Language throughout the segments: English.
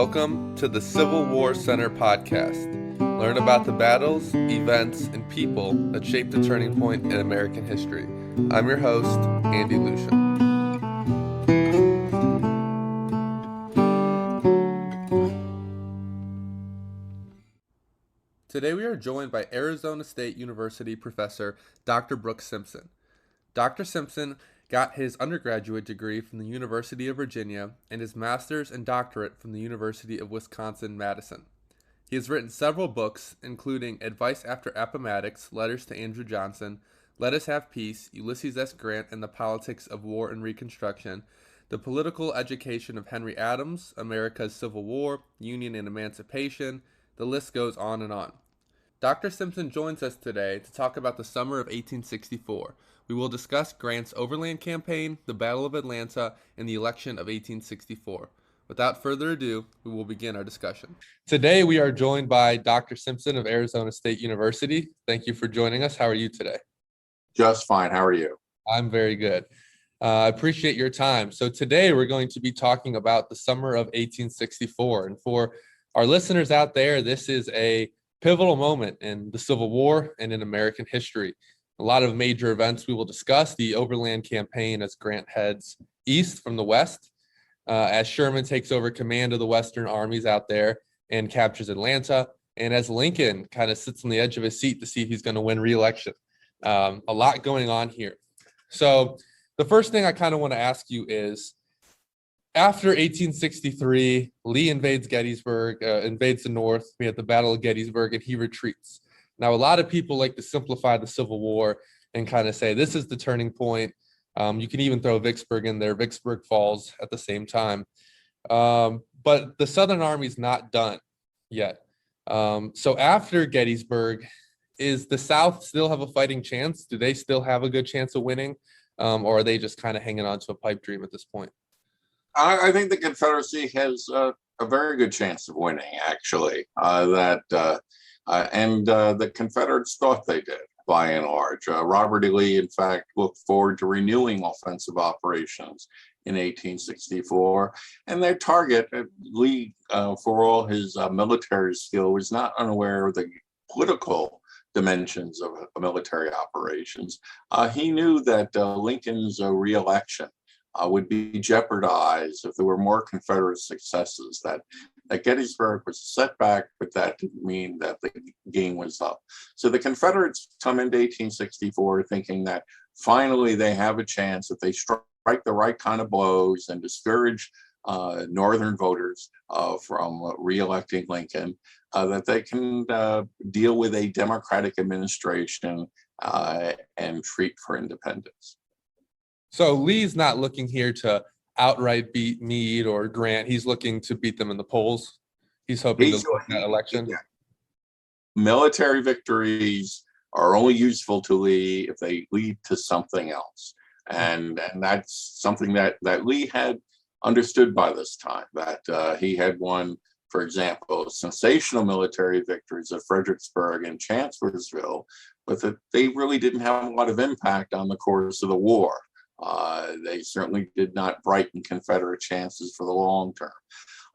Welcome to the Civil War Center podcast. Learn about the battles, events, and people that shaped the turning point in American history. I'm your host, Andy Lucian. Today we are joined by Arizona State University professor Dr. Brooks Simpson. Dr. Simpson got his undergraduate degree from the University of Virginia and his master's and doctorate from the University of Wisconsin-Madison. He has written several books, including Advice After Appomattox, Letters to Andrew Johnson, Let Us Have Peace, Ulysses S. Grant and the Politics of War and Reconstruction, The Political Education of Henry Adams, America's Civil War, Union and Emancipation. The list goes on and on. Dr. Simpson joins us today to talk about the summer of 1864. We will discuss Grant's Overland campaign, the Battle of Atlanta, and the election of 1864. Without further ado, we will begin our discussion. Today we are joined by Dr. Simpson of Arizona State University. Thank you for joining us. How are you today? Just fine. How are you? I'm very good. I appreciate your time. So today we're going to be talking about the summer of 1864. And for our listeners out there, this is a pivotal moment in the Civil War and in American history. A lot of major events we will discuss: the Overland campaign as Grant heads east from the west, as Sherman takes over command of the Western armies out there and captures Atlanta, and as Lincoln kind of sits on the edge of his seat to see if he's going to win re-election. A lot going on here. So the first thing I kind of want to ask you is, after 1863, Lee invades Gettysburg, invades the North. We had the Battle of Gettysburg, and he retreats. Now, a lot of people like to simplify the Civil War and kind of say this is the turning point. You can even throw Vicksburg in there. Vicksburg falls at the same time. But the Southern Army's not done yet. So after Gettysburg, is the South still have a fighting chance? Do they still have a good chance of winning? Or are they just kind of hanging on to a pipe dream at this point? I think the Confederacy has a very good chance of winning, actually. The Confederates thought they did, by and large. Robert E. Lee, in fact, looked forward to renewing offensive operations in 1864. And their target, Lee, for all his military skill, was not unaware of the political dimensions of military operations. He knew that Lincoln's re-election would be jeopardized if there were more Confederate successes, that Gettysburg was a setback, but that didn't mean that the game was up. So the Confederates come into 1864 thinking that finally they have a chance, if they strike the right kind of blows and discourage Northern voters from re-electing Lincoln, that they can deal with a Democratic administration and treat for independence. So Lee's not looking here to outright beat Meade or Grant. He's looking to beat them in the polls. He's hoping to win that election. Yeah. Military victories are only useful to Lee if they lead to something else. And that's something that Lee had understood by this time, that he had won, for example, sensational military victories at Fredericksburg and Chancellorsville, but that they really didn't have a lot of impact on the course of the war. They certainly did not brighten Confederate chances for the long term.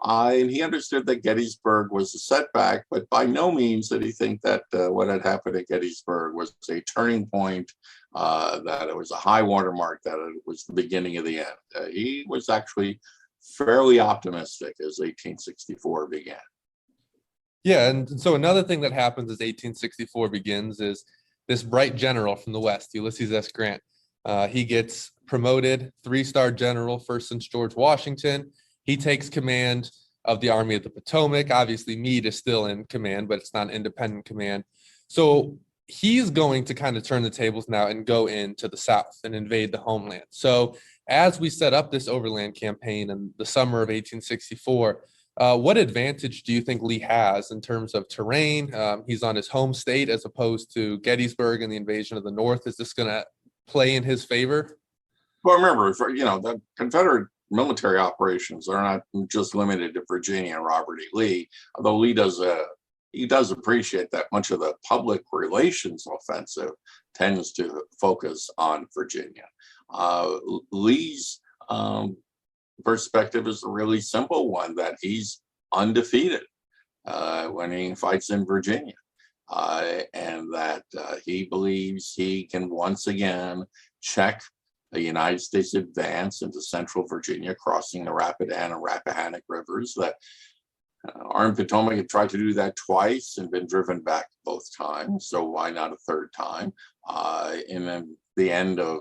And he understood that Gettysburg was a setback, but by no means did he think that what had happened at Gettysburg was a turning point, that it was a high watermark, that it was the beginning of the end. He was actually fairly optimistic as 1864 began. Yeah, and so another thing that happens as 1864 begins is this bright general from the West, Ulysses S. Grant. He gets promoted, 3-star general, first since George Washington. He takes command of the Army of the Potomac. Obviously, Meade is still in command, but it's not an independent command. So he's going to kind of turn the tables now and go into the South and invade the homeland. So as we set up this Overland campaign in the summer of 1864, what advantage do you think Lee has in terms of terrain? He's on his home state as opposed to Gettysburg and the invasion of the North. Is this going to play in his favor? Well, remember, the Confederate military operations are not just limited to Virginia and Robert E. Lee, although Lee does appreciate that much of the public relations offensive tends to focus on Virginia. Lee's perspective is a really simple one, that he's undefeated when he fights in Virginia. And that he believes he can once again check the United States advance into central Virginia, crossing the Rapidan and Rappahannock rivers. That Army Potomac had tried to do that twice and been driven back both times, so why not a third time? In the end of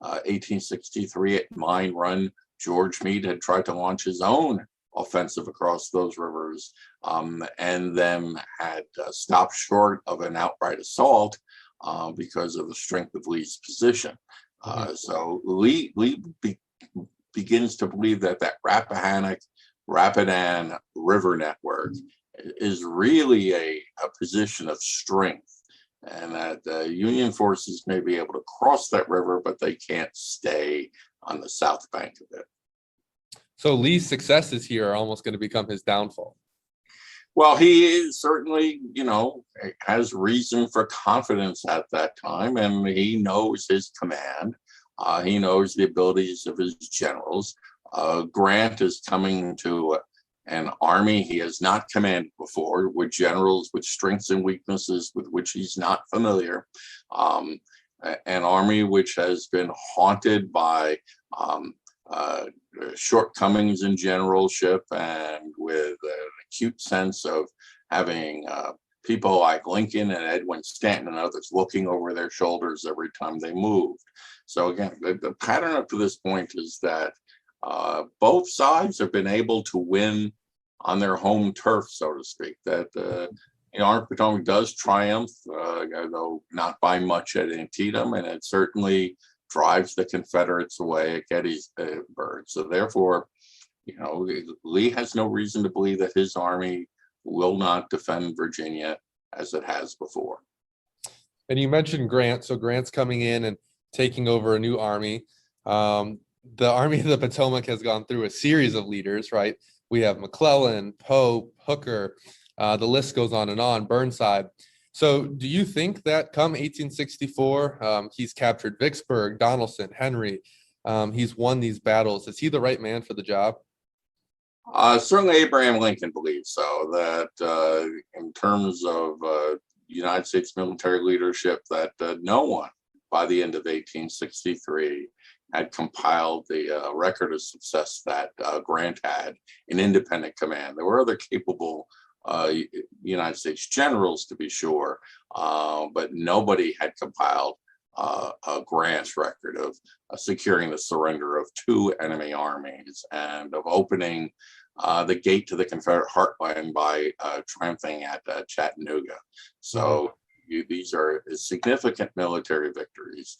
1863 at Mine Run, George Meade had tried to launch his own offensive across those rivers, and then had stopped short of an outright assault because of the strength of Lee's position. So Lee begins to believe that Rappahannock, Rapidan river network is really a position of strength, and that Union forces may be able to cross that river, but they can't stay on the south bank of it. So Lee's successes here are almost going to become his downfall. Well, he is certainly, has reason for confidence at that time, and he knows his command. He knows the abilities of his generals. Grant is coming to an army he has not commanded before, with generals with strengths and weaknesses with which he's not familiar. An army which has been haunted by shortcomings in generalship, and with an acute sense of having people like Lincoln and Edwin Stanton and others looking over their shoulders every time they moved. So again, the pattern up to this point is that both sides have been able to win on their home turf, so to speak. That Army Potomac does triumph, though not by much at Antietam, and it certainly drives the Confederates away at Gettysburg. So therefore, Lee has no reason to believe that his army will not defend Virginia as it has before. And you mentioned Grant. So Grant's coming in and taking over a new army. The Army of the Potomac has gone through a series of leaders, right? We have McClellan, Pope, Hooker, the list goes on and on, Burnside. So do you think that come 1864, he's captured Vicksburg, Donelson, Henry, he's won these battles? Is he the right man for the job? Certainly Abraham Lincoln believes so, that in terms of United States military leadership, that no one by the end of 1863 had compiled the record of success that Grant had in independent command. There were other capable United States generals, to be sure, but nobody had compiled Grant's record of securing the surrender of two enemy armies and of opening the gate to the Confederate heartland by triumphing at Chattanooga. So these are significant military victories.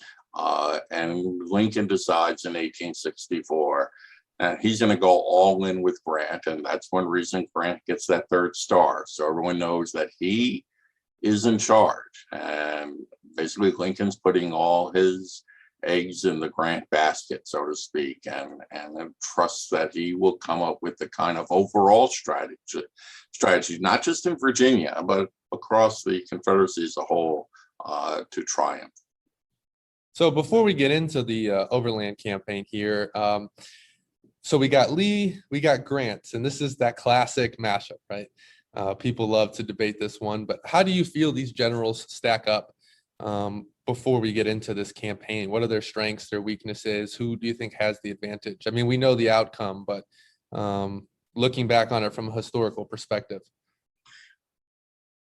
And Lincoln decides in 1864 he's going to go all in with Grant, and that's one reason Grant gets that third star. So everyone knows that he is in charge, and basically Lincoln's putting all his eggs in the Grant basket, so to speak, and trusts that he will come up with the kind of overall strategy, not just in Virginia, but across the Confederacy as a whole, to triumph. So before we get into the Overland campaign here, so we got Lee, we got Grant, and this is that classic mashup, right? People love to debate this one, but how do you feel these generals stack up before we get into this campaign? What are their strengths, their weaknesses? Who do you think has the advantage? I mean, we know the outcome, but looking back on it from a historical perspective.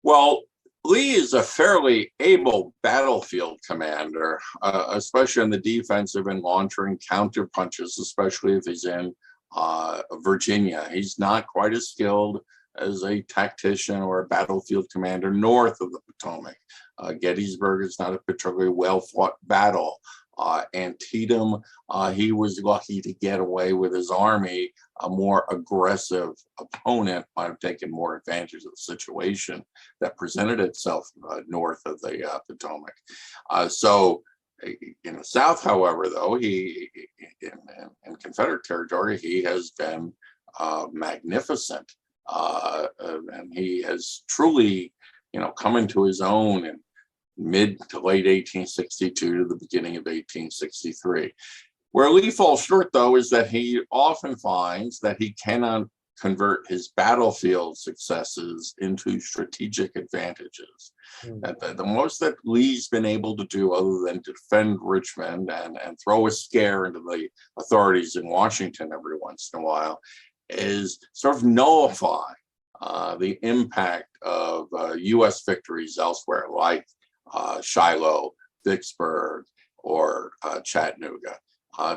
Well, Lee is a fairly able battlefield commander, especially on the defensive and launching counter punches, especially if he's in Virginia. He's not quite as skilled as a tactician or a battlefield commander north of the Potomac. Gettysburg is not a particularly well-fought battle. Antietam, he was lucky to get away with his army. A more aggressive opponent might have taken more advantage of the situation that presented itself north of the Potomac. So in the South, however, though, he in Confederate territory, he has been magnificent, and he has truly, come into his own in mid to late 1862 to the beginning of 1863. Where Lee falls short, though, is that he often finds that he cannot convert his battlefield successes into strategic advantages. That the most that Lee's been able to do, other than defend Richmond and throw a scare into the authorities in Washington every once in a while, is sort of nullify the impact of U.S. victories elsewhere, like Shiloh, Vicksburg, or Chattanooga,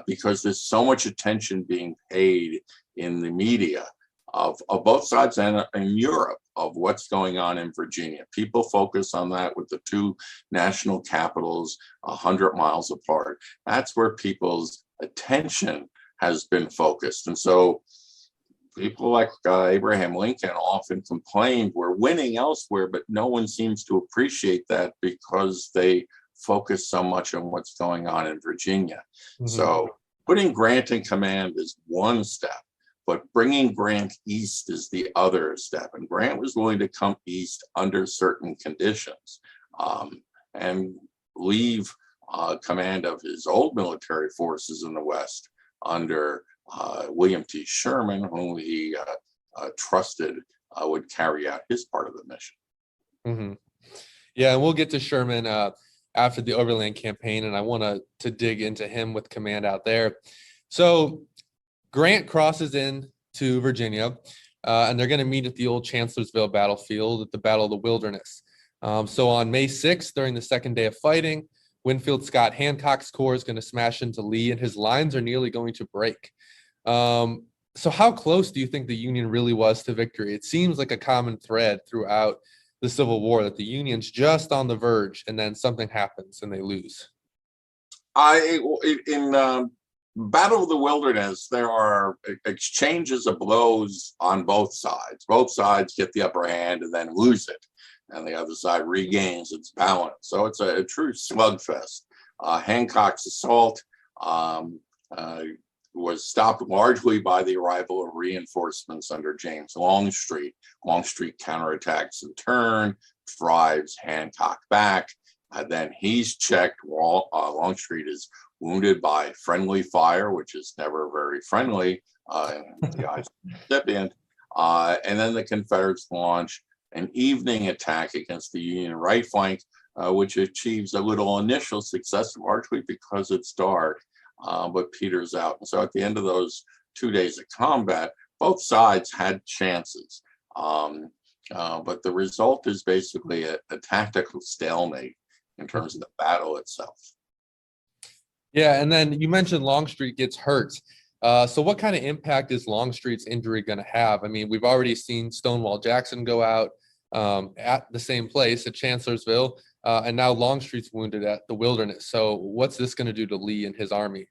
because there's so much attention being paid in the media of both sides and in Europe of what's going on in Virginia. People focus on that with the two national capitals 100 miles apart. That's where people's attention has been focused. And so people like Abraham Lincoln often complained, we're winning elsewhere, but no one seems to appreciate that because they focus so much on what's going on in Virginia. So putting Grant in command is one step, but bringing Grant east is the other step. And Grant was willing to come east under certain conditions and leave command of his old military forces in the West under William T. Sherman, whom he trusted would carry out his part of the mission. Yeah, and we'll get to Sherman after the Overland campaign, and I want to dig into him with command out there. So Grant crosses in to Virginia, and they're going to meet at the old Chancellorsville battlefield at the Battle of the Wilderness. So on May 6th, during the second day of fighting, Winfield Scott Hancock's corps is going to smash into Lee, and his lines are nearly going to break. So how close do you think the Union really was to victory? It seems like a common thread throughout the Civil War that the Union's just on the verge, and then something happens and they lose. In Battle of the Wilderness, there are exchanges of blows on both sides. Both sides get the upper hand and then lose it, and the other side regains its balance. So it's a true slugfest. Hancock's assault was stopped largely by the arrival of reinforcements under James Longstreet. Longstreet counterattacks in turn, drives Hancock back. Then he's checked. Longstreet is wounded by friendly fire, which is never very friendly in the eyes of the recipient. And then the Confederates launch an evening attack against the Union right flank, which achieves a little initial success, largely because it's dark, but peters out. And so at the end of those 2 days of combat, both sides had chances. But the result is basically a tactical stalemate in terms of the battle itself. Yeah, and then you mentioned Longstreet gets hurt. So what kind of impact is Longstreet's injury going to have? I mean, we've already seen Stonewall Jackson go out at the same place at Chancellorsville, and now Longstreet's wounded at the Wilderness. So what's this going to do to Lee and his army?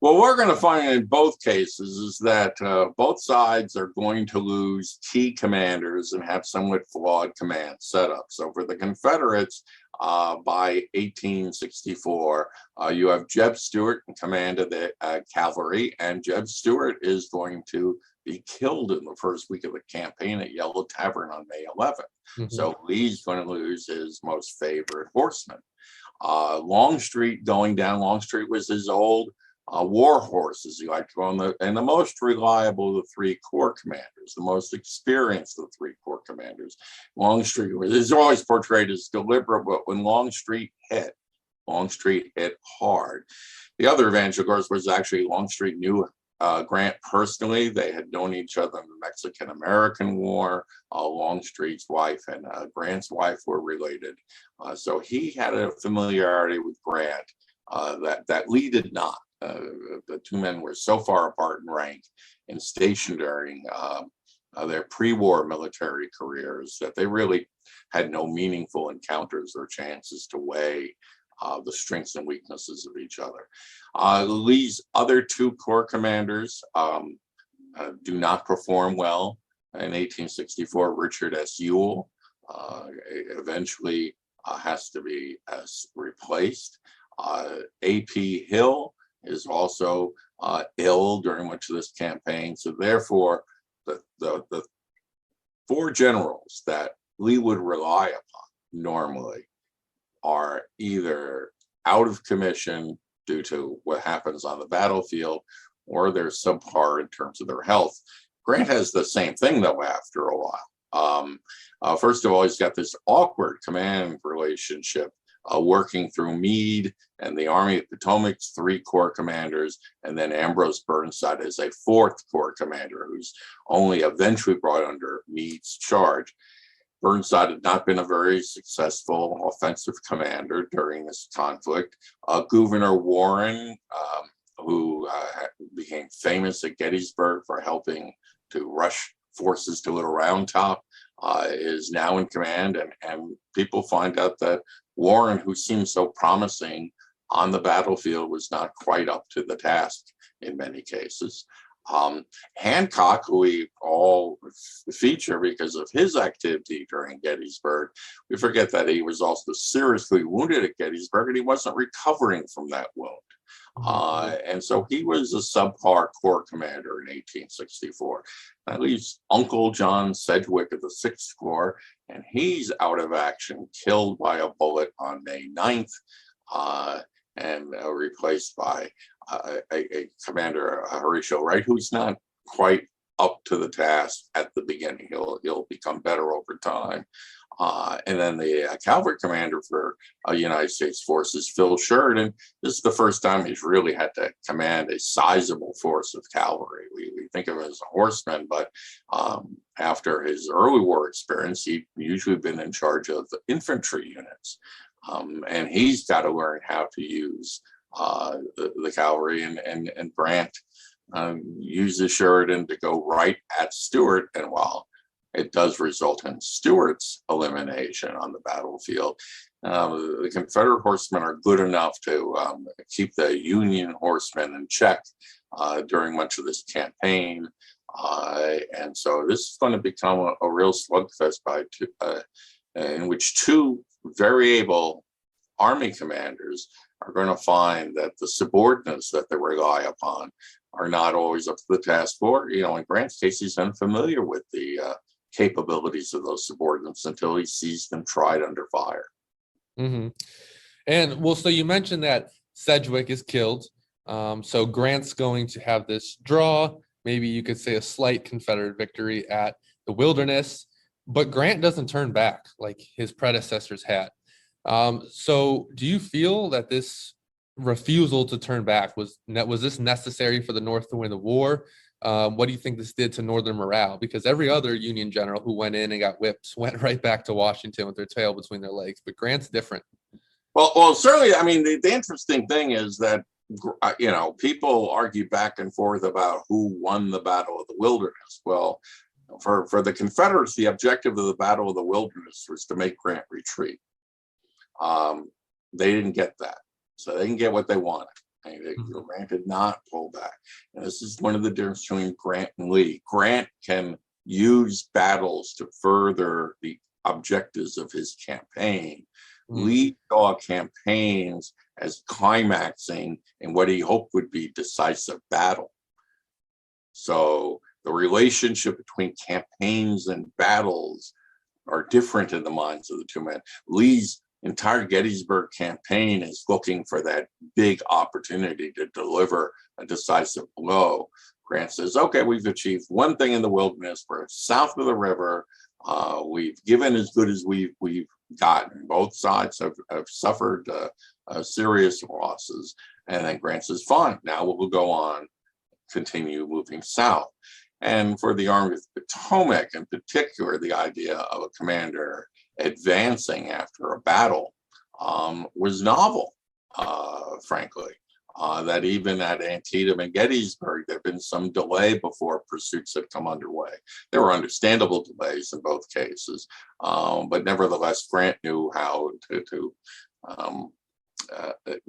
Well, we're going to find in both cases is that both sides are going to lose key commanders and have somewhat flawed command setup. So for the Confederates, by 1864, you have Jeb Stuart in command of the cavalry, and Jeb Stuart is going to be killed in the first week of the campaign at Yellow Tavern on May 11th. So Lee's going to lose his most favorite horseman. Longstreet going down. Longstreet was his old war horse, as he liked to call them, and the most reliable of the three corps commanders, the most experienced of the three corps commanders. Longstreet is always portrayed as deliberate, but when Longstreet hit hard. The other advantage, of course, was actually Longstreet knew Grant personally. They had known each other in the Mexican-American War. Longstreet's wife and Grant's wife were related. So he had a familiarity with Grant that Lee did not. The two men were so far apart in rank and station during their pre-war military careers that they really had no meaningful encounters or chances to weigh the strengths and weaknesses of each other. Lee's other two corps commanders do not perform well. In 1864, Richard S. Ewell eventually has to be replaced. A.P. Hill is also ill during much of this campaign. So therefore, the four generals that Lee would rely upon normally are either out of commission due to what happens on the battlefield, or they're subpar in terms of their health. Grant has the same thing though after a while. First of all, he's got this awkward command relationship working through Meade and the Army of Potomac's 3 corps commanders, and then Ambrose Burnside as a 4th corps commander, who's only eventually brought under Meade's charge. Burnside had not been a very successful offensive commander during this conflict. Gouverneur Warren, who became famous at Gettysburg for helping to rush forces to Little Round Top, is now in command, and people find out that Warren, who seemed so promising on the battlefield, was not quite up to the task in many cases. Hancock, who we all feature because of his activity during Gettysburg, we forget that he was also seriously wounded at Gettysburg and he wasn't recovering from that wound. And so he was a subpar corps commander in 1864. That leaves Uncle John Sedgwick of the 6th Corps, and he's out of action, killed by a bullet on May 9th, and replaced by a commander, Horatio Wright, who's not quite up to the task at the beginning. He'll become better over time. And then the cavalry commander for United States forces, Phil Sheridan. This is the first time he's really had to command a sizable force of cavalry. We think of him as a horseman, but after his early war experience, he'd usually been in charge of the infantry units. And he's got to learn how to use the cavalry, and Grant uses Sheridan to go right at Stuart, and while it does result in Stuart's elimination on the battlefield, the Confederate horsemen are good enough to keep the Union horsemen in check during much of this campaign, and so this is going to become a real slugfest in which 2 very able Army commanders are going to find that the subordinates that they rely upon are not always up to the task. For, in Grant's case, he's unfamiliar with the capabilities of those subordinates until he sees them tried under fire. Mm-hmm. And well, so you mentioned that Sedgwick is killed. So Grant's going to have this draw, maybe you could say a slight Confederate victory at the Wilderness, but Grant doesn't turn back like his predecessors had. So do you feel that this refusal to turn back was this necessary for the North to win the war? What do you think this did to Northern morale? Because every other Union general who went in and got whipped went right back to Washington with their tail between their legs, but Grant's different. Well, certainly. I mean, the interesting thing is that, people argue back and forth about who won the Battle of the Wilderness. Well, for the Confederates, the objective of the Battle of the Wilderness was to make Grant retreat. They didn't get that, so they didn't get what they wanted. Grant did not pull back, and this is one of the differences between Grant and Lee. Grant can use battles to further the objectives of his campaign. Lee saw campaigns as climaxing in what he hoped would be decisive battle. So the relationship between campaigns and battles are different in the minds of the 2 men. Lee's entire Gettysburg campaign is looking for that big opportunity to deliver a decisive blow. Grant says, okay, we've achieved one thing in the Wilderness. We're south of the river. We've given as good as we've gotten. Both sides have suffered serious losses. And then Grant says, fine, now we'll go on, continue moving south. And for the Army of the Potomac in particular, the idea of a commander advancing after a battle was novel, frankly. That even at Antietam and Gettysburg, there had been some delay before pursuits had come underway. There were understandable delays in both cases, but nevertheless, Grant knew how to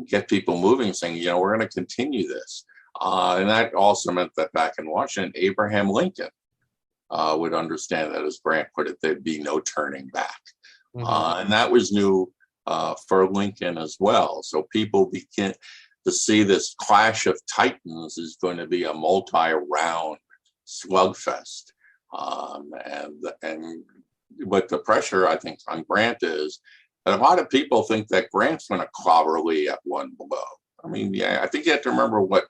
get people moving, saying, we're going to continue this. And that also meant that back in Washington, Abraham Lincoln would understand that, as Grant put it, there'd be no turning back. And that was new for Lincoln as well. So people begin to see this clash of titans is going to be a multi-round slugfest. But the pressure, I think, on Grant is that a lot of people think that Grant's going to clobber Lee at one blow. I mean, I think you have to remember what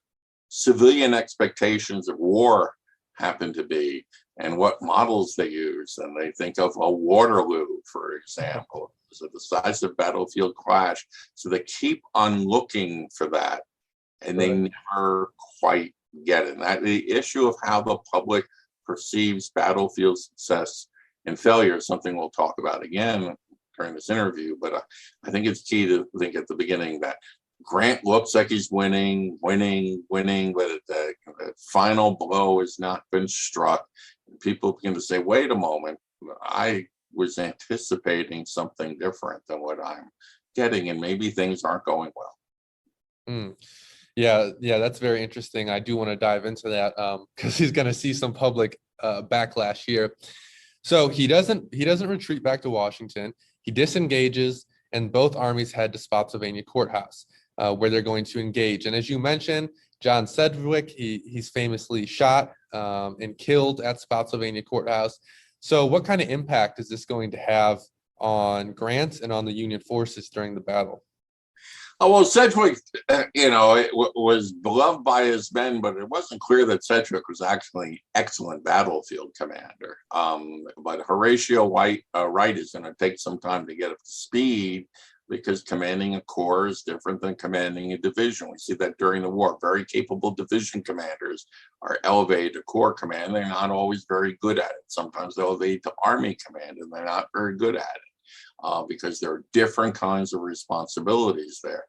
civilian expectations of war happen to be and what models they use. And they think of a Waterloo, for example, so the size of battlefield clash. So they keep on looking for that, and they never quite get it. And that the issue of how the public perceives battlefield success and failure is something we'll talk about again during this interview. But I think it's key to think at the beginning that Grant looks like he's winning, but the final blow has not been struck. And people begin to say, wait a moment, I was anticipating something different than what I'm getting, and maybe things aren't going well. Mm. Yeah, that's very interesting. I do want to dive into that because he's going to see some public backlash here. So he doesn't retreat back to Washington. He disengages, and both armies head to Spotsylvania Courthouse, where they're going to engage. And as you mentioned, John Sedgwick, he's famously shot and killed at Spotsylvania Courthouse. So what kind of impact is this going to have on Grant and on the Union forces during the battle? Oh, well, Sedgwick, was beloved by his men, but it wasn't clear that Sedgwick was actually excellent battlefield commander. But Horatio Wright is going to take some time to get up to speed, because commanding a corps is different than commanding a division. We see that during the war. Very capable division commanders are elevated to corps command. They're not always very good at it. Sometimes they're elevated to army command, and they're not very good at it. Because there are different kinds of responsibilities there.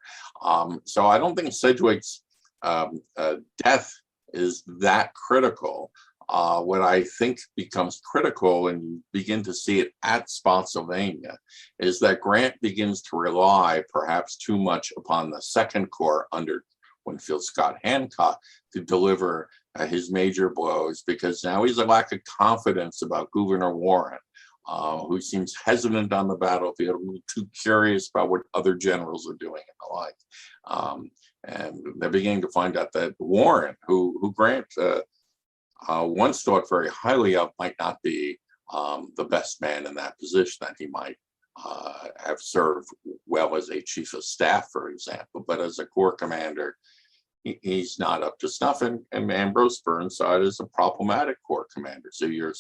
So I don't think Sedgwick's death is that critical. What I think becomes critical, and you begin to see it at Spotsylvania, is that Grant begins to rely perhaps too much upon the Second Corps under Winfield Scott Hancock to deliver his major blows, because now he's a lack of confidence about Gouverneur Warren. Who seems hesitant on the battlefield, a little too curious about what other generals are doing and the like. And they're beginning to find out that Warren, who Grant once thought very highly of, might not be the best man in that position, that he might have served well as a chief of staff, for example, but as a corps commander, he's not up to snuff. And Ambrose Burnside is a problematic corps commander. So you're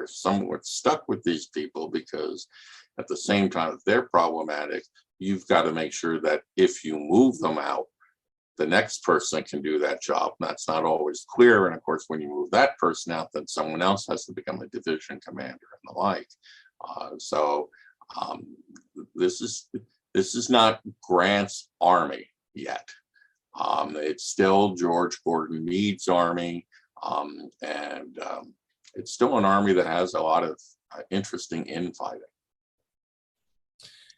somewhat stuck with these people, because at the same time that they're problematic, you've got to make sure that if you move them out, the next person can do that job. And that's not always clear. And of course, when you move that person out, then someone else has to become a division commander and the like. This is not Grant's army yet. It's still George Gordon Meade's army, and it's still an army that has a lot of interesting infighting.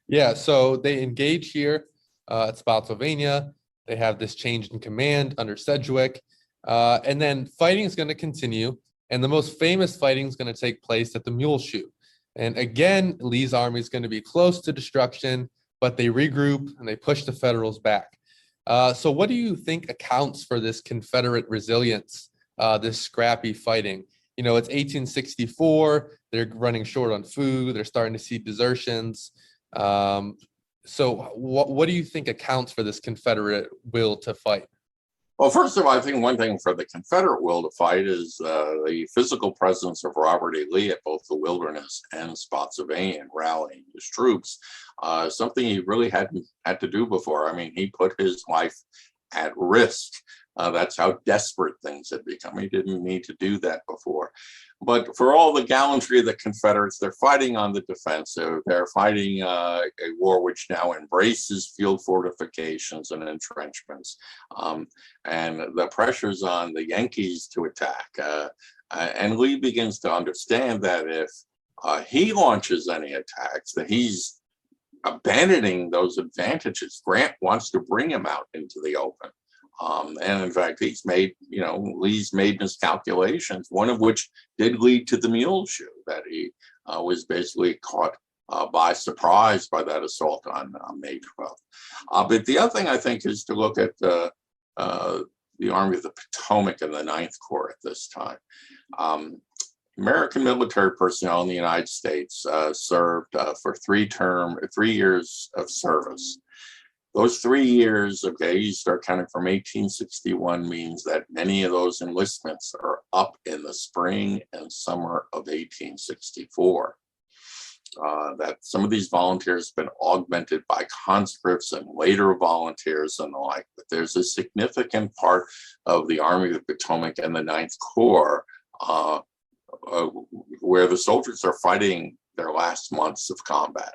Yeah, so they engage here at Spotsylvania. They have this change in command under Sedgwick, and then fighting is going to continue. And the most famous fighting is going to take place at the Mule Shoe. And again, Lee's army is going to be close to destruction, but they regroup and they push the Federals back. So what do you think accounts for this Confederate resilience, this scrappy fighting? You know, it's 1864. They're running short on food. They're starting to see desertions. So what do you think accounts for this Confederate will to fight? Well, first of all, I think one thing for the Confederate will to fight is the physical presence of Robert E. Lee at both the Wilderness and Spotsylvania, and rallying his troops, something he really hadn't had to do before. I mean, he put his life at risk. That's how desperate things had become. He didn't need to do that before. But for all the gallantry of the Confederates, they're fighting on the defensive. They're fighting a war which now embraces field fortifications and entrenchments. And the pressure's on the Yankees to attack. And Lee begins to understand that if he launches any attacks, that he's abandoning those advantages. Grant wants to bring him out into the open. And in fact, Lee's made miscalculations, one of which did lead to the Mule Shoe, that he was basically caught by surprise by that assault on May 12th. But the other thing I think is to look at the Army of the Potomac and the Ninth Corps at this time. American military personnel in the United States served for 3 years of service. those 3 years, okay, you start counting from 1861, means that many of those enlistments are up in the spring and summer of 1864. That some of these volunteers have been augmented by conscripts and later volunteers and the like, but there's a significant part of the Army of the Potomac and the Ninth Corps where the soldiers are fighting their last months of combat.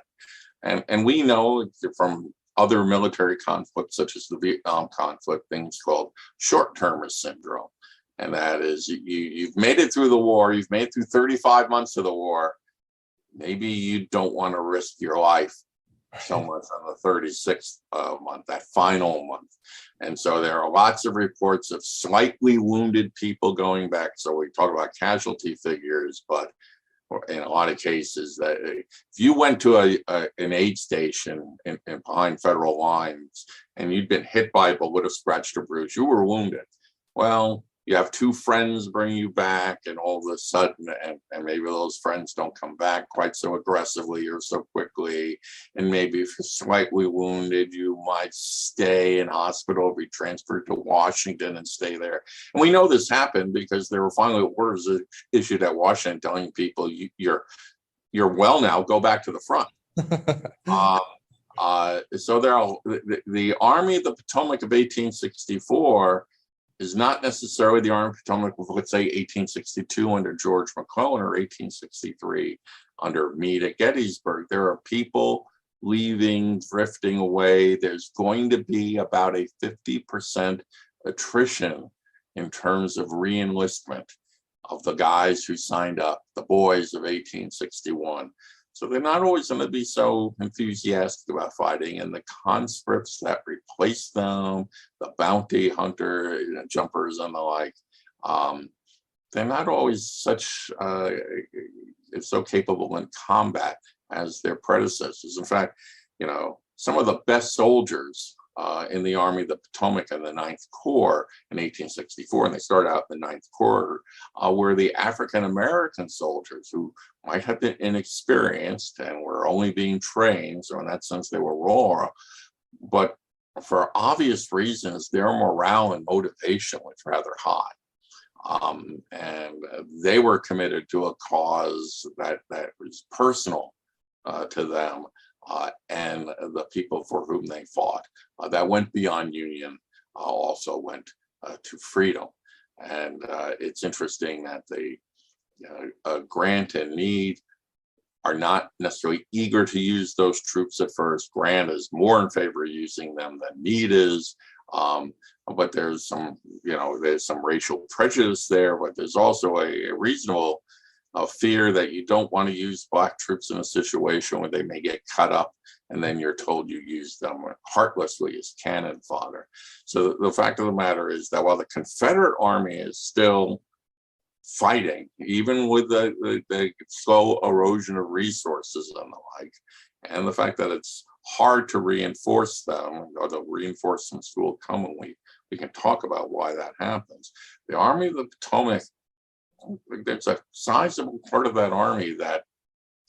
And we know from other military conflicts, such as the Vietnam conflict, things called short-termist syndrome. And that is, you've made it through the war, you've made it through 35 months of the war, maybe you don't want to risk your life so much on the 36th month, that final month. And so there are lots of reports of slightly wounded people going back. So we talk about casualty figures, but in a lot of cases, that if you went to an aid station in behind federal lines and you'd been hit by a bullet or scratched or bruised, you were wounded. Well, you have two friends bring you back, and all of a sudden, and maybe those friends don't come back quite so aggressively or so quickly. And maybe if you're slightly wounded, you might stay in hospital, be transferred to Washington and stay there. And we know this happened because there were finally orders issued at Washington telling people, you're well now, go back to the front. So there are the Army of the Potomac of 1864 is not necessarily the Army of the Potomac of, let's say, 1862 under George McClellan or 1863 under Meade at Gettysburg. There are people leaving, drifting away. There's going to be about a 50% attrition in terms of re-enlistment of the guys who signed up, the boys of 1861. So they're not always going to be so enthusiastic about fighting, and the conscripts that replace them, the bounty hunter jumpers and the like, they're not always so capable in combat as their predecessors. In fact, some of the best soldiers in the Army of the Potomac and the Ninth Corps in 1864, and they started out in the Ninth Corps, were the African-American soldiers who might have been inexperienced and were only being trained. So in that sense, they were raw, but for obvious reasons, their morale and motivation was rather high. And they were committed to a cause that was personal to them. And the people for whom they fought, that went beyond Union, also went to freedom. And it's interesting that Grant and Meade are not necessarily eager to use those troops at first. Grant is more in favor of using them than Meade is. But there's some racial prejudice there, but there's also a reasonable fear that you don't want to use black troops in a situation where they may get cut up, and then you're told you use them heartlessly as cannon fodder. So the fact of the matter is that while the Confederate Army is still fighting, even with the slow erosion of resources and the like, and the fact that it's hard to reinforce them, or the reinforcements will come, and we can talk about why that happens. The Army of the Potomac, there's a sizable part of that army that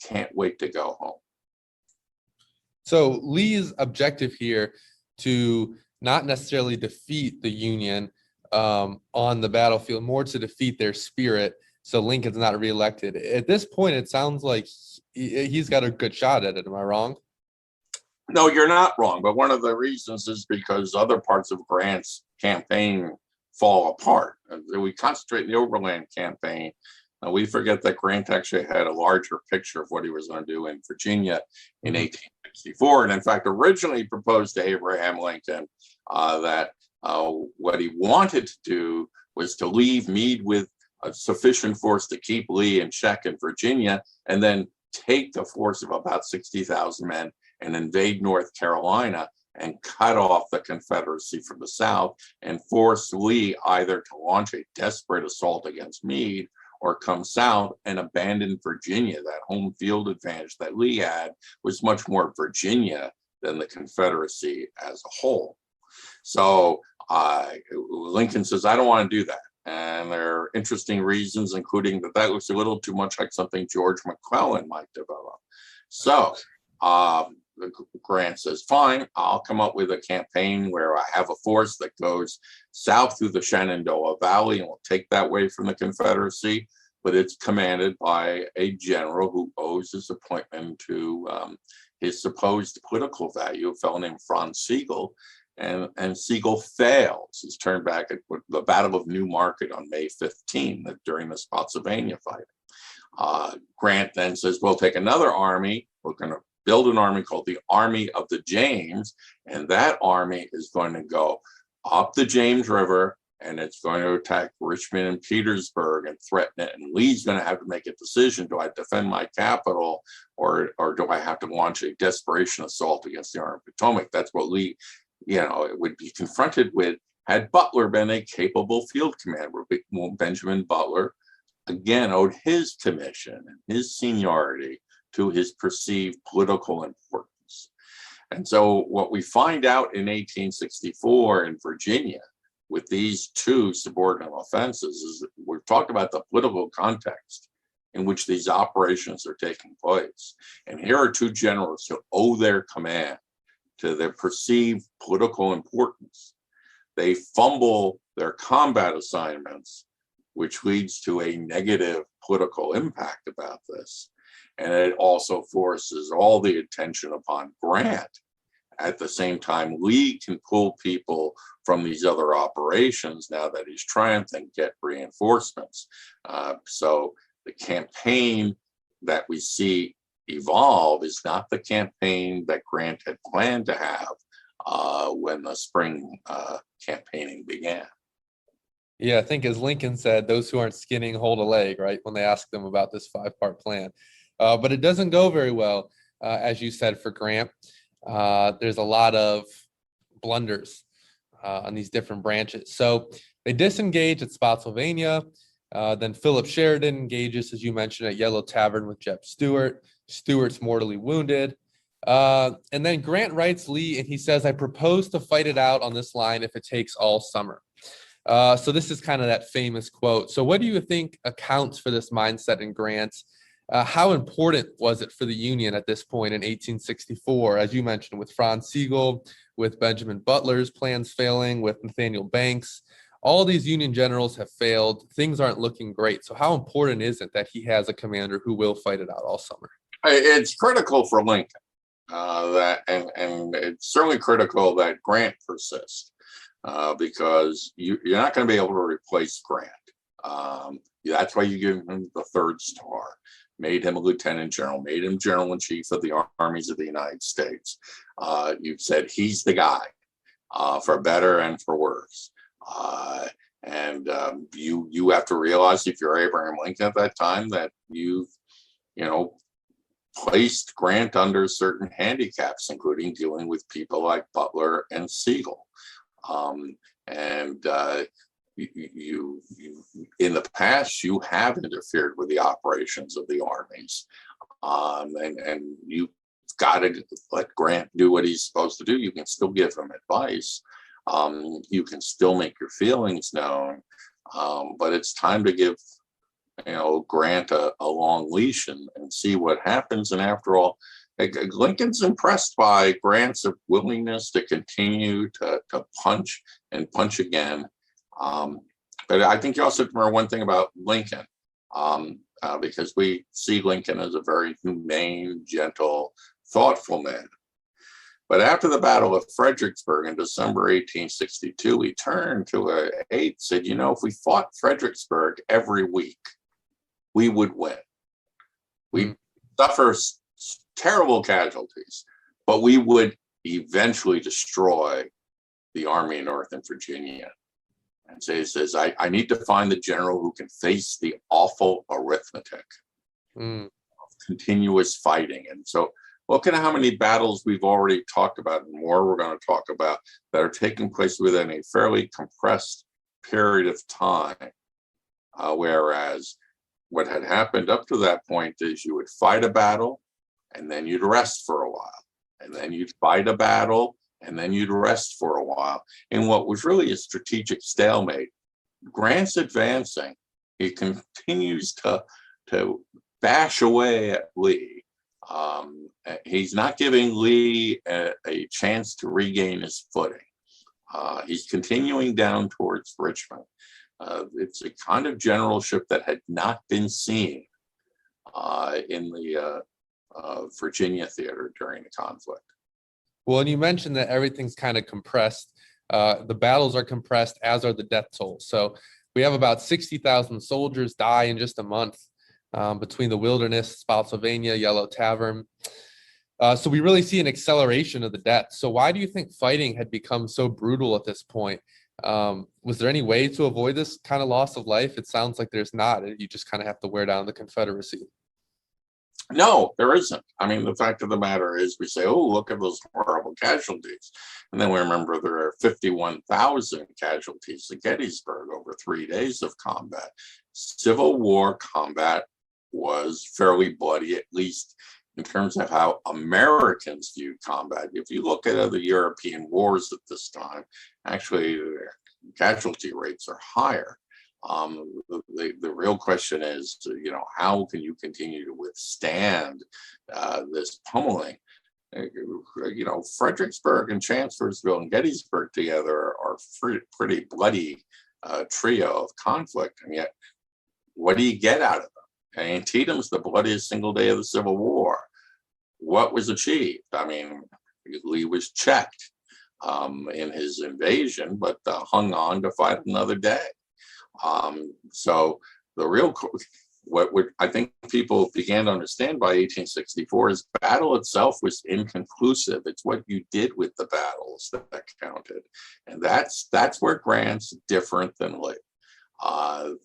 can't wait to go home. So Lee's objective here to not necessarily defeat the Union on the battlefield, more to defeat their spirit, so Lincoln's not reelected. At this point, it sounds like he's got a good shot at it. Am I wrong? No, you're not wrong. But one of the reasons is because other parts of Grant's campaign fall apart. We concentrate in the Overland campaign. We forget that Grant actually had a larger picture of what he was going to do in Virginia in 1864. And in fact, originally proposed to Abraham Lincoln that what he wanted to do was to leave Meade with a sufficient force to keep Lee in check in Virginia, and then take the force of about 60,000 men and invade North Carolina and cut off the Confederacy from the South, and force Lee either to launch a desperate assault against Meade or come south and abandon Virginia. That home field advantage that Lee had was much more Virginia than the Confederacy as a whole. So Lincoln says, I don't want to do that. And there are interesting reasons, including that looks a little too much like something George McClellan might develop. So Grant says, fine, I'll come up with a campaign where I have a force that goes south through the Shenandoah Valley and will take that way from the Confederacy, but it's commanded by a general who owes his appointment to his supposed political value, a fellow named Franz Sigel. And Sigel fails. He's turned back at the Battle of New Market on May 15 during the Spotsylvania fight. Grant then says, we'll take another army. We're going to build an army called the Army of the James, and that army is going to go up the James River, and it's going to attack Richmond and Petersburg and threaten it. And Lee's going to have to make a decision: do I defend my capital, or do I have to launch a desperation assault against the Army of Potomac? That's what Lee, it would be confronted with had Butler been a capable field commander. Benjamin Butler, again, owed his commission and his seniority to his perceived political importance. And so what we find out in 1864 in Virginia with these two subordinate offenses is we've talked about the political context in which these operations are taking place. And here are two generals who owe their command to their perceived political importance. They fumble their combat assignments, which leads to a negative political impact about this. And it also forces all the attention upon Grant. At the same time, Lee can pull people from these other operations now that he's triumphing, get reinforcements. So the campaign that we see evolve is not the campaign that Grant had planned to have when the spring campaigning began. Yeah, I think as Lincoln said, those who aren't skinning hold a leg, right? When they asked them about this 5-part plan. But it doesn't go very well, as you said, for Grant. There's a lot of blunders on these different branches. So they disengage at Spotsylvania. Then Philip Sheridan engages, as you mentioned, at Yellow Tavern with Jeb Stuart. Stuart's mortally wounded. And then Grant writes Lee, and he says, I propose to fight it out on this line if it takes all summer. So this is kind of that famous quote. So what do you think accounts for this mindset in Grant? How important was it for the Union at this point in 1864, as you mentioned, with Franz Sigel, with Benjamin Butler's plans failing, with Nathaniel Banks? All these Union generals have failed. Things aren't looking great. So how important is it that he has a commander who will fight it out all summer? It's critical for Lincoln, and it's certainly critical that Grant persist, because you're not going to be able to replace Grant. That's why you give him the third star. Made him a lieutenant general, made him general in chief of the armies of the United States. You've said he's the guy, for better and for worse. You have to realize, if you're Abraham Lincoln at that time, that you've placed Grant under certain handicaps, including dealing with people like Butler and Sigel. You in the past, you have interfered with the operations of the armies, and you've got to let Grant do what he's supposed to do. You can still give him advice, you can still make your feelings known, but it's time to give Grant a long leash and see what happens. And after all, Lincoln's impressed by Grant's willingness to continue to punch and punch again. But I think you also have to remember one thing about Lincoln, because we see Lincoln as a very humane, gentle, thoughtful man. But after the Battle of Fredericksburg in December 1862, he turned to a aide, said, if we fought Fredericksburg every week, we would win. We'd suffer terrible casualties, but we would eventually destroy the Army in Northern Virginia. And so he says, I need to find the general who can face the awful arithmetic of continuous fighting. And so look at how many battles we've already talked about, and more we're going to talk about, that are taking place within a fairly compressed period of time. Whereas what had happened up to that point is you would fight a battle, and then you'd rest for a while. And then you'd fight a battle, and then you'd rest for a while. In what was really a strategic stalemate, Grant's advancing. He continues to bash away at Lee. He's not giving Lee a chance to regain his footing. He's continuing down towards Richmond. It's a kind of generalship that had not been seen in the Virginia theater during the conflict. Well, and you mentioned that everything's kind of compressed. The battles are compressed, as are the death tolls. So we have about 60,000 soldiers die in just a month between the Wilderness, Spotsylvania, Yellow Tavern. So we really see an acceleration of the deaths. So why do you think fighting had become so brutal at this point? Was there any way to avoid this kind of loss of life? It sounds like there's not. You just kind of have to wear down the Confederacy. No, there isn't. I mean, the fact of the matter is we say, oh, look at those horrible casualties. And then we remember there are 51,000 casualties at Gettysburg over 3 days of combat. Civil War combat was fairly bloody, at least in terms of how Americans viewed combat. If you look at other European wars at this time, actually, casualty rates are higher. The real question is, how can you continue to withstand this pummeling? Fredericksburg and Chancellorsville and Gettysburg together are pretty bloody trio of conflict, and yet what do you get out of them? Antietam's the bloodiest single day of the Civil War. What was achieved? I mean, Lee was checked in his invasion, but hung on to fight another day. So the real, what I think people began to understand by 1864 is battle itself was inconclusive. It's what you did with the battles that counted. And that's where Grant's different than Lee.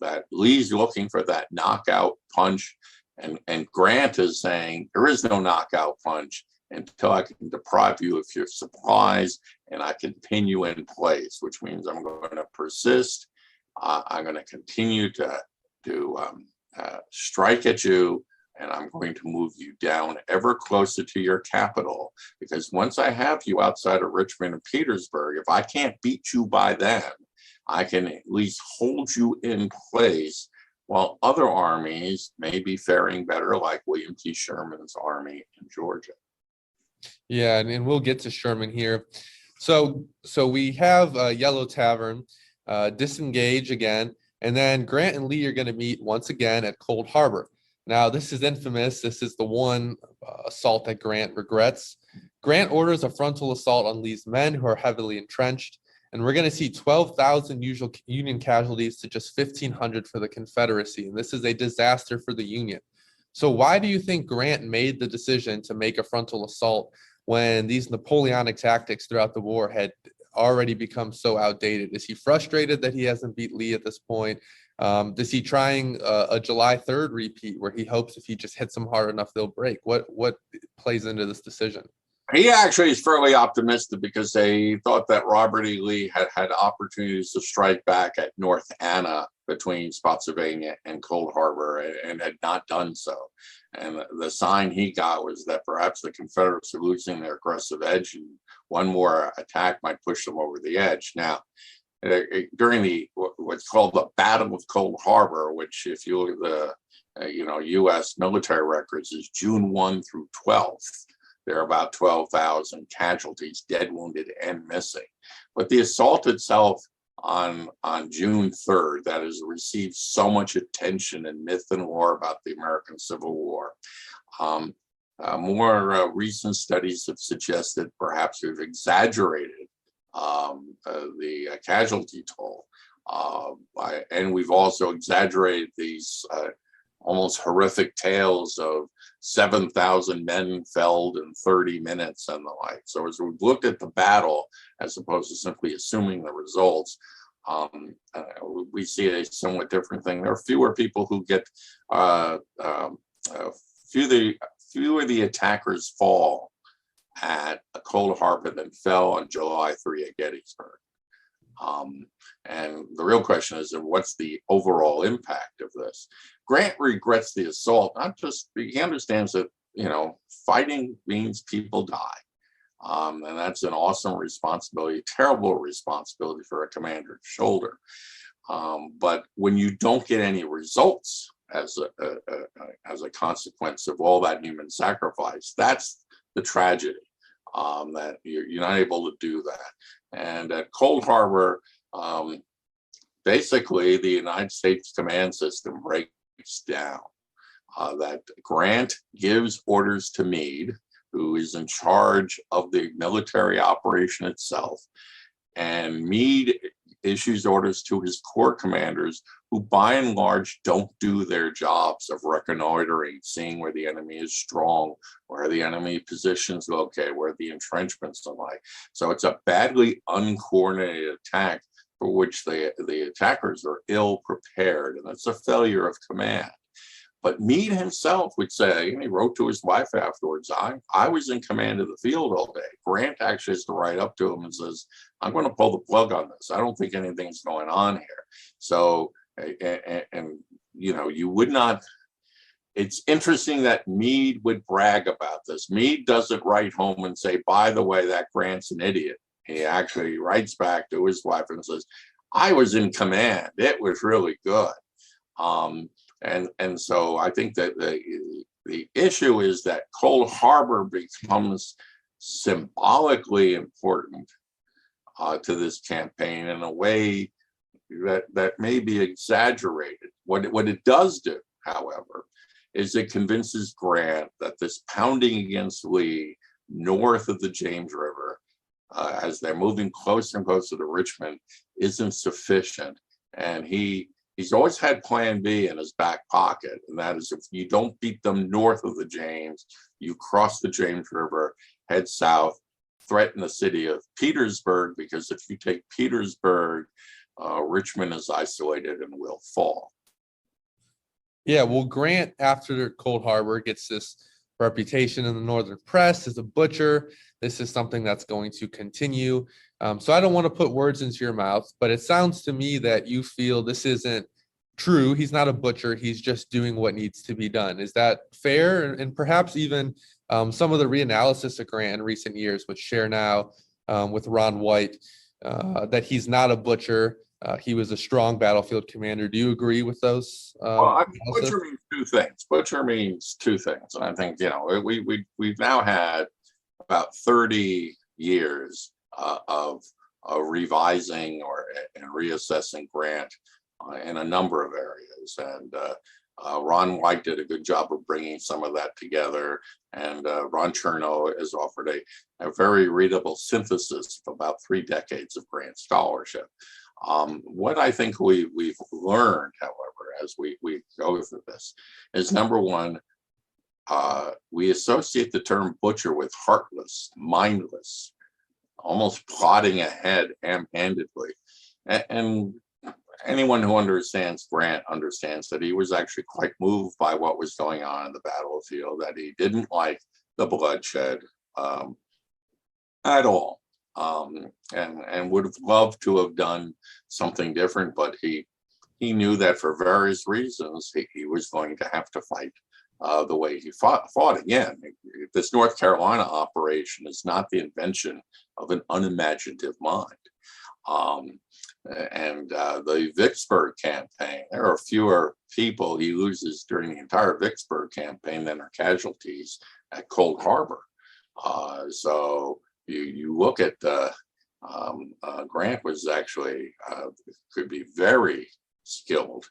That Lee's looking for that knockout punch, and Grant is saying there is no knockout punch until I can deprive you of your supplies and I can pin you in place, which means I'm going to persist. I'm going to continue to strike at you, and I'm going to move you down ever closer to your capital, because once I have you outside of Richmond and Petersburg, if I can't beat you by then, I can at least hold you in place while other armies may be faring better, like William T. Sherman's army in Georgia. Yeah, and we'll get to Sherman here. So we have Yellow Tavern disengage again, and then Grant and Lee are going to meet once again at Cold Harbor. Now, this is infamous. This is the one assault that Grant regrets. Grant orders a frontal assault on Lee's men, who are heavily entrenched, and we're going to see 12,000 usual Union casualties to just 1,500 for the Confederacy, and this is a disaster for the Union. So why do you think Grant made the decision to make a frontal assault when these Napoleonic tactics throughout the war had already become so outdated? Is he frustrated that he hasn't beat Lee at this point? Is he trying a July 3rd repeat where he hopes if he just hits them hard enough, they'll break? What plays into this decision? He actually is fairly optimistic because they thought that Robert E. Lee had opportunities to strike back at North Anna between Spotsylvania and Cold Harbor and had not done so. And the sign he got was that perhaps the Confederates are losing their aggressive edge, and one more attack might push them over the edge. Now, during what's called the Battle of Cold Harbor, which if you look at the U.S. military records is June 1 through 12th. There are about 12,000 casualties, dead, wounded, and missing. But the assault itself on June 3rd, that has received so much attention in myth and lore about the American Civil War. More recent studies have suggested perhaps we've exaggerated the casualty toll. And we've also exaggerated these almost horrific tales of 7,000 men felled in 30 minutes and the like. So as we've looked at the battle, as opposed to simply assuming the results, we see a somewhat different thing. There are fewer people who get, fewer the attackers fall at Cold Harbor than fell on July 3 at Gettysburg. And the real question is, what's the overall impact of this? Grant regrets the assault, not just, he understands that, fighting means people die. And that's an awesome responsibility, terrible responsibility for a commander to shoulder. But when you don't get any results as a consequence of all that human sacrifice. That's the tragedy, that you're not able to do that. And at Cold Harbor, basically the United States command system breaks down. That Grant gives orders to Meade, who is in charge of the military operation itself, and Meade issues orders to his corps commanders, who by and large don't do their jobs of reconnoitering, seeing where the enemy is strong, where the enemy positions located, where the entrenchments are like. So it's a badly uncoordinated attack for which the attackers are ill prepared, and it's a failure of command. But Meade himself would say, and he wrote to his wife afterwards, I was in command of the field all day. Grant actually has to write up to him and says, I'm going to pull the plug on this. I don't think anything's going on here. So, and you would not, it's interesting that Meade would brag about this. Meade doesn't write home and say, by the way, that Grant's an idiot. He actually writes back to his wife and says, I was in command. It was really good. And so I think that the issue is that Cold Harbor becomes symbolically important to this campaign in a way that may be exaggerated. What it does do, however, is it convinces Grant that this pounding against Lee north of the James River, as they're moving closer and closer to Richmond, isn't sufficient. And he's always had plan B in his back pocket, and that is if you don't beat them north of the James, you cross the James River, head south, threaten the city of Petersburg, because if you take Petersburg, Richmond is isolated and will fall. Yeah, well, Grant, after Cold Harbor, gets this reputation in the Northern press as a butcher. This is something that's going to continue. So I don't want to put words into your mouth, but it sounds to me that you feel this isn't true. He's not a butcher. He's just doing what needs to be done. Is that fair? And perhaps even some of the reanalysis of Grant in recent years, which share now with Ron White, that he's not a butcher. He was a strong battlefield commander. Do you agree with those? Well, butcher means two things. Butcher means two things, and I think we've now had about 30 years of revising and reassessing Grant in a number of areas, and Ron White did a good job of bringing some of that together, and Ron Chernow has offered a very readable synthesis of about 3 decades of Grant scholarship. What I think we've learned, however, as we go through this, is number one, we associate the term butcher with heartless, mindless, almost plodding ahead ham-handedly. And anyone who understands Grant understands that he was actually quite moved by what was going on in the battlefield, that he didn't like the bloodshed at all. And would have loved to have done something different, but he knew that for various reasons he was going to have to fight the way he fought again. This North Carolina operation is not the invention of an unimaginative mind. And the Vicksburg campaign, there are fewer people he loses during the entire Vicksburg campaign than are casualties at Cold Harbor. So you look at Grant was actually could be very skilled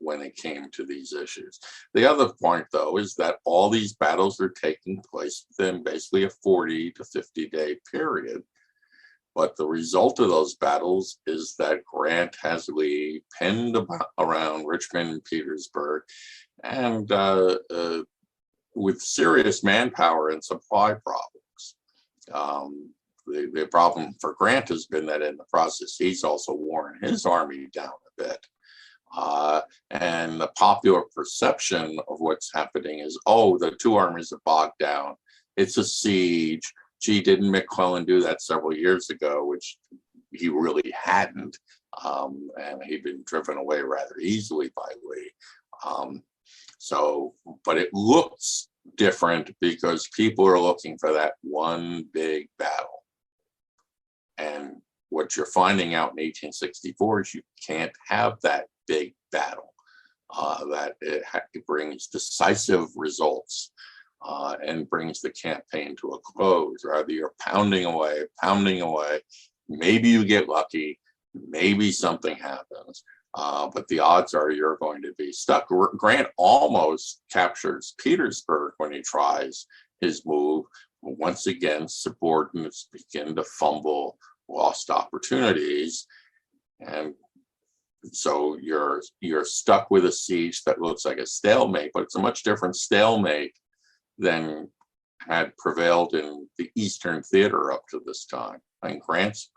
when it came to these issues. The other point, though, is that all these battles are taking place within basically a 40 to 50 day period. But the result of those battles is that Grant has Lee pinned around Richmond and Petersburg, and with serious manpower and supply problems. The problem for Grant has been that in the process, he's also worn his army down a bit. And the popular perception of what's happening is, oh, the two armies are bogged down. It's a siege. Gee, didn't McClellan do that several years ago, which he really hadn't. And he'd been driven away rather easily by Lee. But it looks different because people are looking for that one big battle. And what you're finding out in 1864 is you can't have that big battle. that it brings decisive results and brings the campaign to a close. Rather, you're pounding away. Maybe you get lucky, maybe something happens, but the odds are you're going to be stuck. Grant almost captures Petersburg when he tries his move. Once again, subordinates begin to fumble lost opportunities, and so you're stuck with a siege that looks like a stalemate, but it's a much different stalemate than had prevailed in the Eastern Theater up to this time. And Grant's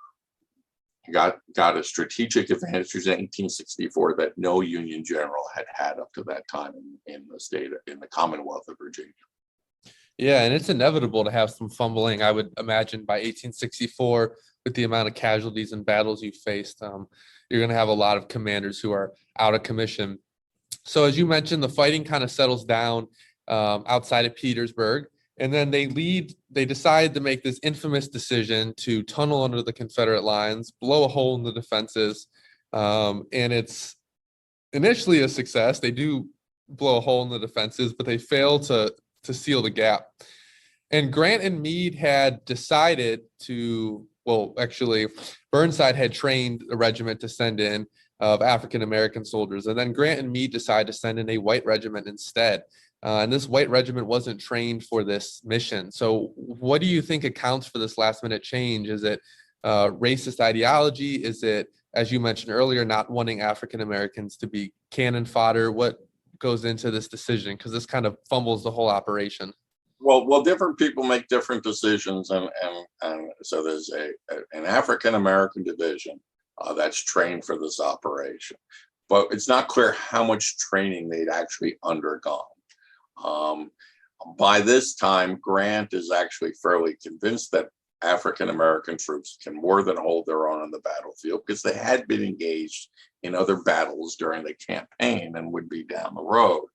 got a strategic advantage in 1864 that no Union general had up to that time in the Commonwealth of Virginia. Yeah, and it's inevitable to have some fumbling, I would imagine, by 1864, with the amount of casualties and battles you faced. You're going to have a lot of commanders who are out of commission. So as you mentioned, the fighting kind of settles down outside of Petersburg, and then they decide to make this infamous decision to tunnel under the Confederate lines, blow a hole in the defenses, and it's initially a success. They do blow a hole in the defenses, but they fail to seal the gap. And Grant and Meade had decided to, well, actually, Burnside had trained a regiment to send in of African-American soldiers. And then Grant and Meade decided to send in a white regiment instead. And this white regiment wasn't trained for this mission. So what do you think accounts for this last minute change? Is it racist ideology? Is it, as you mentioned earlier, not wanting African-Americans to be cannon fodder? What goes into this decision? Because this kind of fumbles the whole operation. Well, different people make different decisions, and so there's an African American division that's trained for this operation, but it's not clear how much training they'd actually undergone. By this time, Grant is actually fairly convinced that African American troops can more than hold their own on the battlefield because they had been engaged in other battles during the campaign and would be down the road.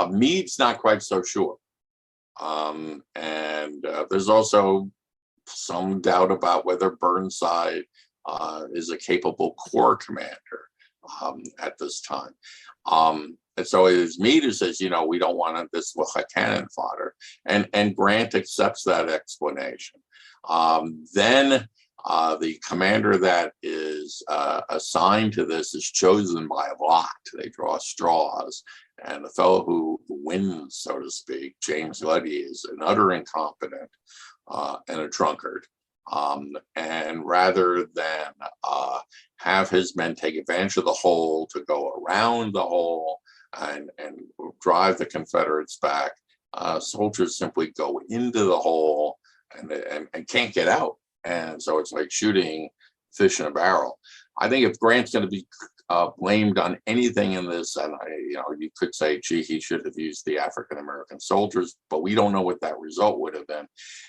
Meade's not quite so sure. And there's also some doubt about whether Burnside is a capable corps commander at this time. And so it is Meade who says, we don't want this with a cannon fodder. And Grant accepts that explanation. Then the commander that is assigned to this is chosen by a lot. They draw straws. And the fellow who wins, so to speak, James Leddy, is an utter incompetent and a drunkard. And rather than have his men take advantage of the hole to go around the hole and drive the Confederates back, soldiers simply go into the hole and can't get out. And so it's like shooting fish in a barrel. I think if Grant's going to be blamed on anything in this, and you could say, gee, he should have used the African American soldiers, but we don't know what that result would have been.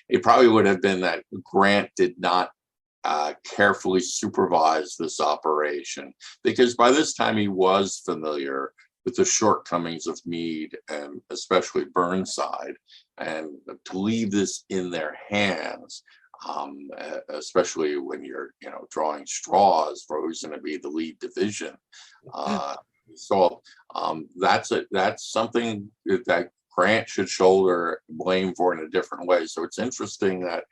It probably would have been that Grant did not carefully supervise this operation, because by this time he was familiar with the shortcomings of Meade and especially Burnside, and to leave this in their hands, especially when you're drawing straws for who's going to be the lead division. So that's something that Grant should shoulder blame for in a different way. So it's interesting that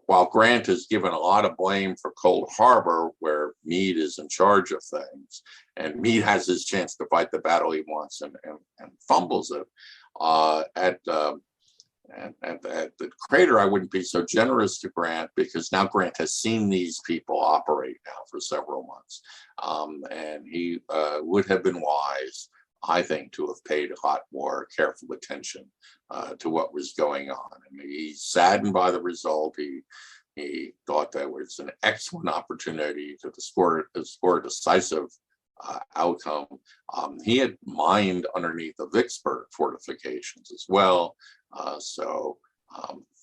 while Grant is given a lot of blame for Cold Harbor, where Meade is in charge of things, and Meade has his chance to fight the battle he wants and fumbles it, at the Crater, I wouldn't be so generous to Grant, because now Grant has seen these people operate now for several months. And he would have been wise, I think, to have paid a lot more careful attention to what was going on. And he's saddened by the result. He thought that was an excellent opportunity to score a decisive outcome. He had mined underneath the Vicksburg fortifications as well. So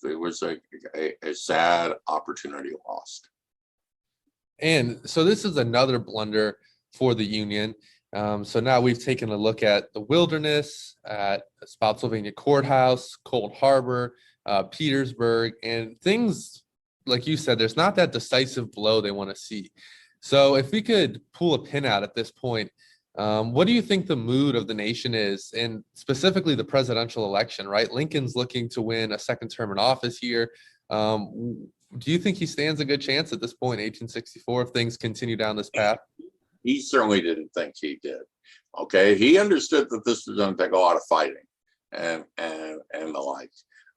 it was a sad opportunity lost. And so this is another blunder for the Union. So now we've taken a look at the Wilderness, at Spotsylvania Courthouse, Cold Harbor, Petersburg, and things, like you said, there's not that decisive blow they want to see. So if we could pull a pin out at this point, What do you think the mood of the nation is, and specifically the presidential election, right? Lincoln's looking to win a second term in office here. Do you think he stands a good chance at this point, 1864, if things continue down this path? He certainly didn't think he did. Okay, he understood that this was going to take a lot of fighting and the like.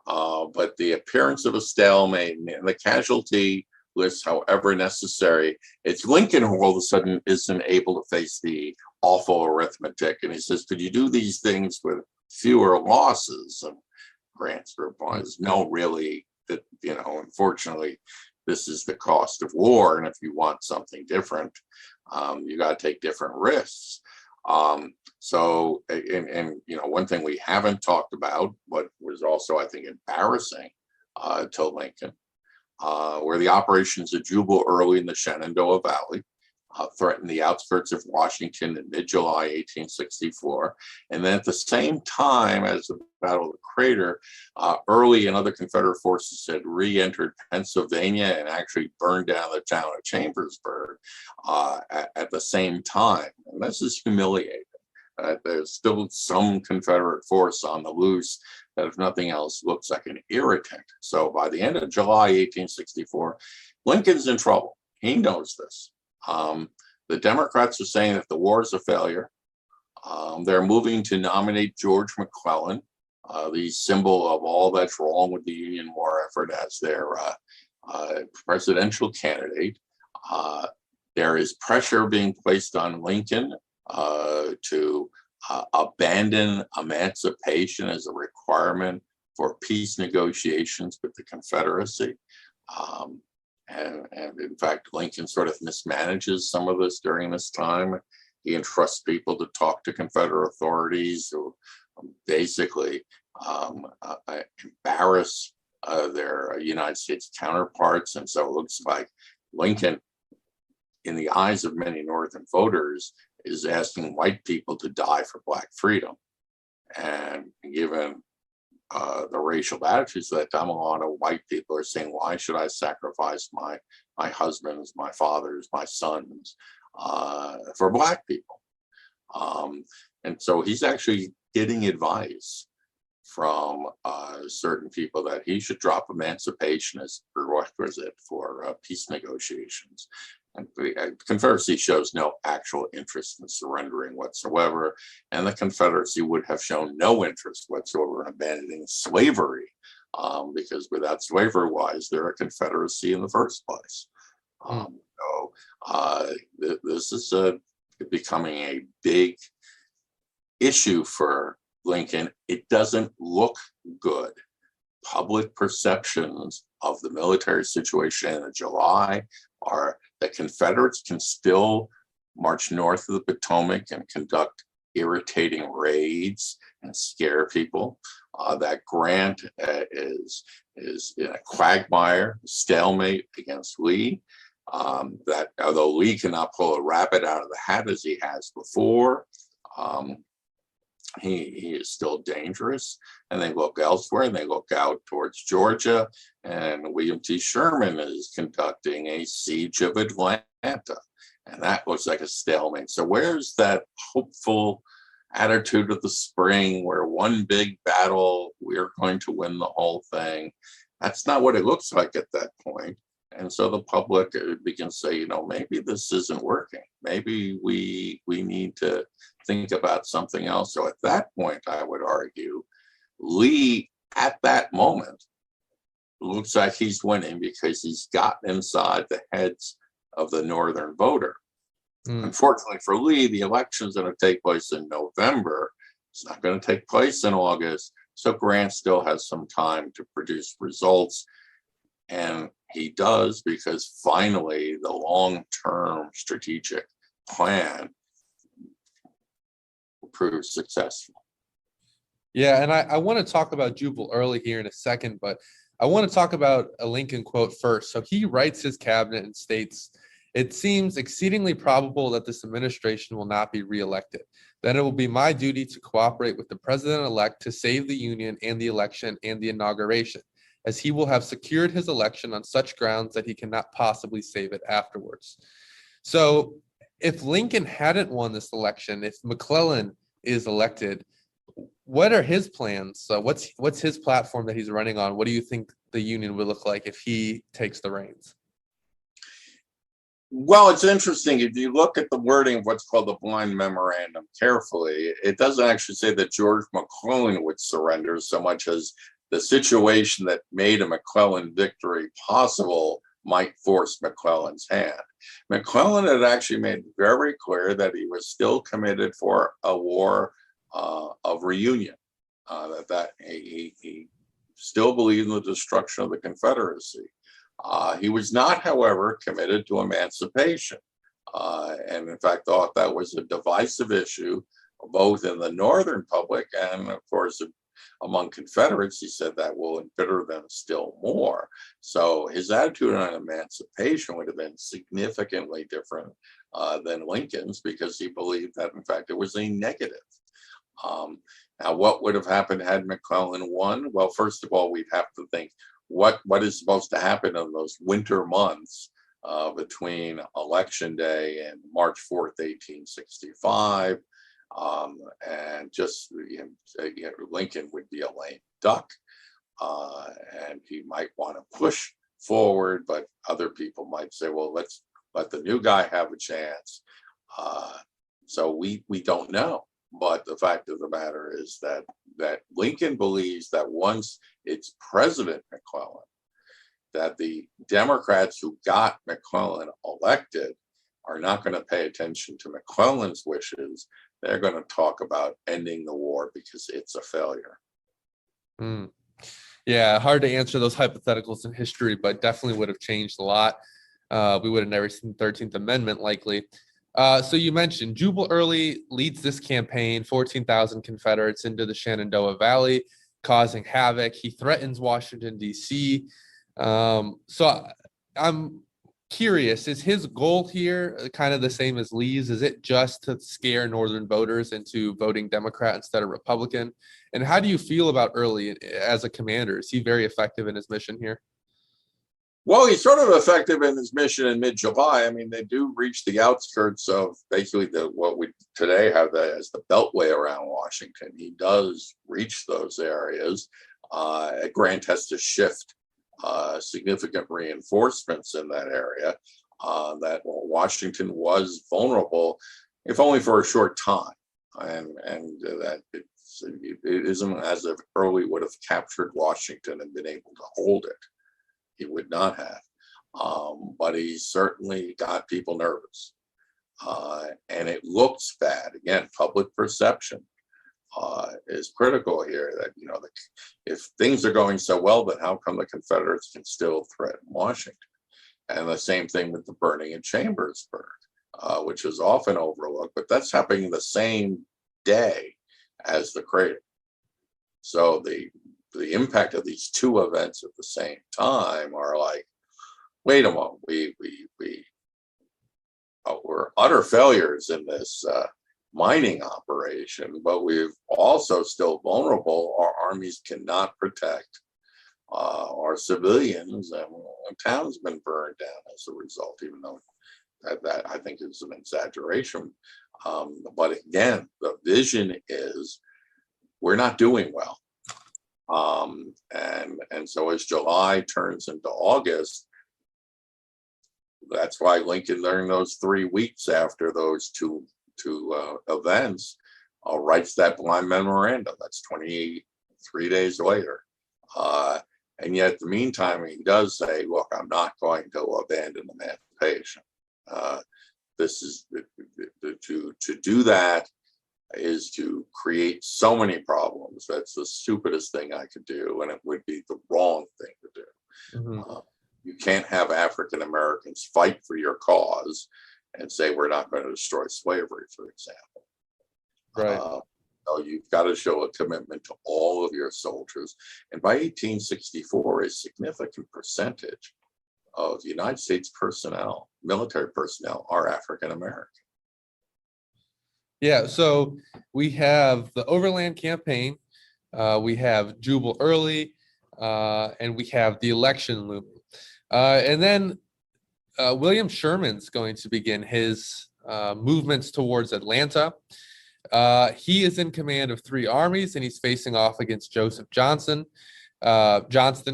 But the appearance of a stalemate and the casualty list, however necessary, it's Lincoln who all of a sudden isn't able to face the awful arithmetic. And he says, could you do these things with fewer losses? And Grant's reply is, no, really, that, unfortunately, this is the cost of war. And if you want something different, you got to take different risks. So, one thing we haven't talked about, but was also, I think, embarrassing to Lincoln, were the operations of Jubal early in the Shenandoah Valley, threatened the outskirts of Washington in mid-July 1864. And then at the same time as the Battle of the Crater, Early and other Confederate forces had re-entered Pennsylvania and actually burned down the town of Chambersburg at the same time. And this is humiliating. There's still some Confederate force on the loose that, if nothing else, looks like an irritant. So by the end of July 1864, Lincoln's in trouble. He knows this. The Democrats are saying that the war is a failure. They're moving to nominate George McClellan, the symbol of all that's wrong with the Union war effort, as their presidential candidate. There is pressure being placed on Lincoln to abandon emancipation as a requirement for peace negotiations with the Confederacy. And in fact, Lincoln sort of mismanages some of this during this time. He entrusts people to talk to Confederate authorities who basically embarrass their United States counterparts. And so it looks like Lincoln, in the eyes of many Northern voters, is asking white people to die for Black freedom. And given the racial attitudes at that time, a lot of white people are saying, why should I sacrifice my husbands, my fathers, my sons for Black people? And so he's actually getting advice from certain people that he should drop emancipation as prerequisite for peace negotiations. And the Confederacy shows no actual interest in surrendering whatsoever, and the Confederacy would have shown no interest whatsoever in abandoning slavery, because without slavery, why is there a Confederacy in the first place? This is becoming a big issue for Lincoln. It doesn't look good. Public perceptions of the military situation in July are that Confederates can still march north of the Potomac and conduct irritating raids and scare people. That Grant is in a quagmire, stalemate against Lee. That although Lee cannot pull a rabbit out of the hat as he has before, he is still dangerous. And they look elsewhere, and they look out towards Georgia, and William T. Sherman is conducting a siege of Atlanta, and that looks like a stalemate. So where's that hopeful attitude of the spring where one big battle, we're going to win the whole thing? That's not what it looks like at that point. And so the public begins to say, maybe this isn't working. Maybe we need to think about something else. So at that point, I would argue, Lee, at that moment, looks like he's winning because he's gotten inside the heads of the Northern voter. Unfortunately for Lee, the election's going to take place in November. It's not going to take place in August. So Grant still has some time to produce results. And he does, because finally the long-term strategic plan proves successful. Yeah, and I want to talk about Jubal Early here in a second, but I want to talk about a Lincoln quote first. So he writes his cabinet and states, "It seems exceedingly probable that this administration will not be reelected. Then it will be my duty to cooperate with the president-elect to save the Union and the election and the inauguration, as he will have secured his election on such grounds that he cannot possibly save it afterwards." So if Lincoln hadn't won this election, if McClellan is elected, what are his plans? So what's his platform that he's running on? What do you think the Union would look like if he takes the reins? Well, it's interesting. If you look at the wording of what's called the blind memorandum carefully, it doesn't actually say that George McClellan would surrender so much as the situation that made a McClellan victory possible might force McClellan's hand. McClellan had actually made very clear that he was still committed for a war of reunion, that he still believed in the destruction of the Confederacy. He was not, however, committed to emancipation, and in fact thought that was a divisive issue, both in the Northern public and, of course, among Confederates. He said that will embitter them still more. So his attitude on emancipation would have been significantly different than Lincoln's, because he believed that, in fact, it was a negative. Now, what would have happened had McClellan won? Well, first of all, we'd have to think, what is supposed to happen in those winter months between Election Day and March 4th, 1865. And just Lincoln would be a lame duck, and he might want to push forward, but other people might say, well, let's let the new guy have a chance. So we don't know. But the fact of the matter is that Lincoln believes that once it's President McClellan, that the Democrats who got McClellan elected are not going to pay attention to McClellan's wishes. They're going to talk about ending the war because it's a failure. Yeah, hard to answer those hypotheticals in history, but definitely would have changed a lot. We would have never seen the 13th Amendment likely. So you mentioned Jubal Early leads this campaign, 14,000 Confederates into the Shenandoah Valley, causing havoc. He threatens Washington, D.C. So I'm curious, is his goal here kind of the same as Lee's? Is it just to scare Northern voters into voting Democrat instead of Republican? And how do you feel about Early as a commander? Is he very effective in his mission here? Well, he's sort of effective in his mission in mid-July. I mean, they do reach the outskirts of basically what we today have as the beltway around Washington. He does reach those areas. Grant has to shift significant reinforcements in that area. That Washington was vulnerable, if only for a short time, and that it isn't as if Early would have captured Washington and been able to hold it. He would not have, but he certainly got people nervous, and it looks bad. Again, public perception is critical here. That if things are going so well, then how come the Confederates can still threaten Washington? And the same thing with the burning of Chambersburg, which is often overlooked, but that's happening the same day as the crater. So the impact of these two events at the same time are like, wait a moment, we're utter failures in this mining operation, but we've also still vulnerable. Our armies cannot protect our civilians, and town's been burned down as a result, even though that I think is an exaggeration. But again, the vision is we're not doing well. And so as July turns into August, that's why Lincoln, during those 3 weeks after those two events, writes that blind memorandum. That's 23 days later. And yet, in the meantime, he does say, look, I'm not going to abandon emancipation. This is to do that is to create so many problems. That's the stupidest thing I could do, and it would be the wrong thing to do. Mm-hmm. You can't have African Americans fight for your cause and say we're not going to destroy slavery, for example. Right. So you've got to show a commitment to all of your soldiers. And by 1864, a significant percentage of United States personnel, military personnel, are African American. Yeah, so we have the Overland campaign, we have Jubal Early, and we have the election looming. And then William Sherman's going to begin his movements towards Atlanta. He is in command of 3 armies, and he's facing off against Joseph Johnston,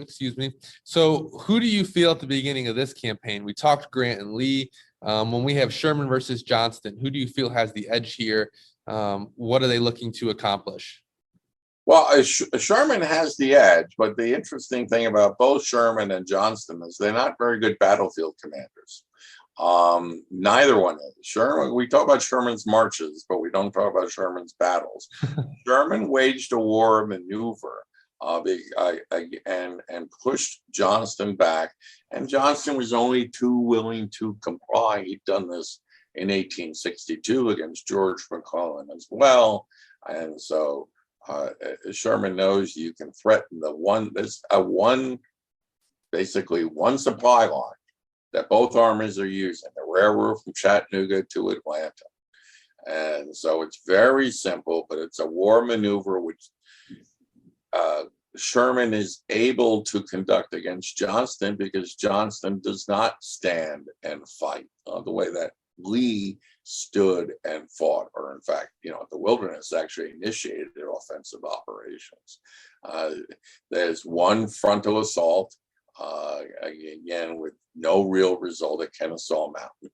excuse me. So who do you feel at the beginning of this campaign? We talked Grant and Lee. When we have Sherman versus Johnston, who do you feel has the edge here? What are they looking to accomplish? Well, Sherman has the edge, but the interesting thing about both Sherman and Johnston is they're not very good battlefield commanders. Neither one is. Sherman, we talk about Sherman's marches, but we don't talk about Sherman's battles. Sherman waged a war of maneuver and pushed Johnston back, and Johnston was only too willing to comply. He'd done this in 1862 against George McClellan as well, and so Sherman knows you can threaten basically one supply line that both armies are using, the railroad from Chattanooga to Atlanta. And so it's very simple, but it's a war maneuver which Sherman is able to conduct against Johnston, because Johnston does not stand and fight the way that Lee stood and fought, or in fact, the Wilderness actually initiated their offensive operations. There's one frontal assault, again, with no real result at Kennesaw Mountain.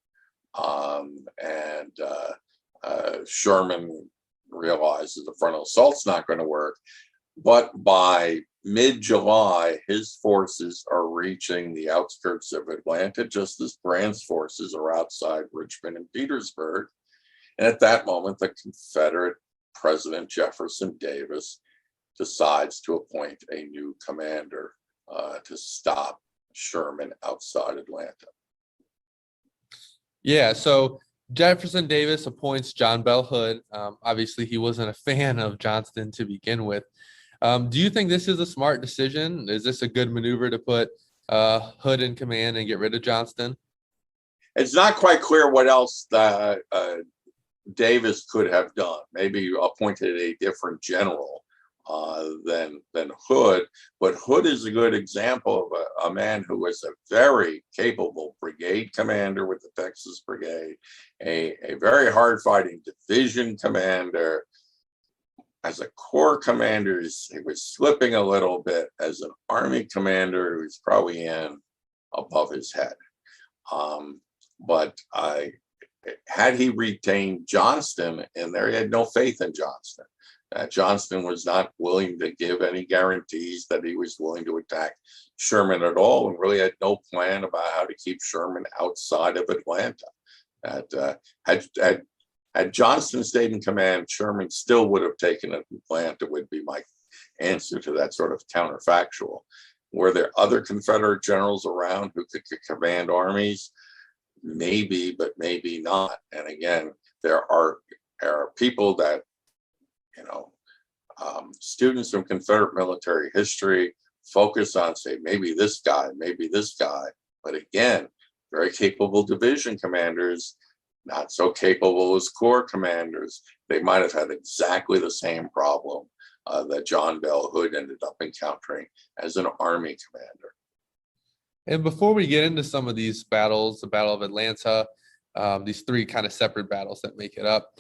Sherman realizes the frontal assault's not going to work, but by mid-July, his forces are reaching the outskirts of Atlanta, just as Grant's forces are outside Richmond and Petersburg. And at that moment, the Confederate President Jefferson Davis decides to appoint a new commander to stop Sherman outside Atlanta. Yeah, so Jefferson Davis appoints John Bell Hood. Obviously, he wasn't a fan of Johnston to begin with. Do you think this is a smart decision? Is this a good maneuver to put Hood in command and get rid of Johnston? It's not quite clear what else Davis could have done. Maybe appointed a different general than Hood, but Hood is a good example of a man who was a very capable brigade commander with the Texas Brigade, a very hard-fighting division commander. As a corps commander, he was slipping a little bit. As an army commander, he was probably in above his head. But had he retained Johnston in there, he had no faith in Johnston. Johnston was not willing to give any guarantees that he was willing to attack Sherman at all, and really had no plan about how to keep Sherman outside of Atlanta. Had Johnston stayed in command, Sherman still would have taken Atlanta, would be my answer to that sort of counterfactual. Were there other Confederate generals around who could command armies? Maybe, but maybe not. And again, there are people that, students from Confederate military history focus on, say, maybe this guy. But again, very capable division commanders, not so capable as corps commanders. They might have had exactly the same problem that John Bell Hood ended up encountering as an army commander. And before we get into some of these battles, the Battle of Atlanta, these 3 kind of separate battles that make it up,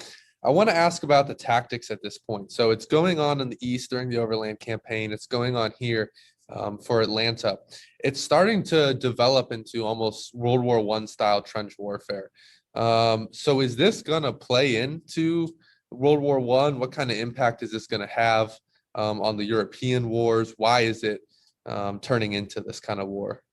I want to ask about the tactics at this point. So it's going on in the East during the Overland campaign. It's going on here for Atlanta. It's starting to develop into almost World War I style trench warfare. So is this going to play into World War I? What kind of impact is this going to have on the European wars? Why is it turning into this kind of war?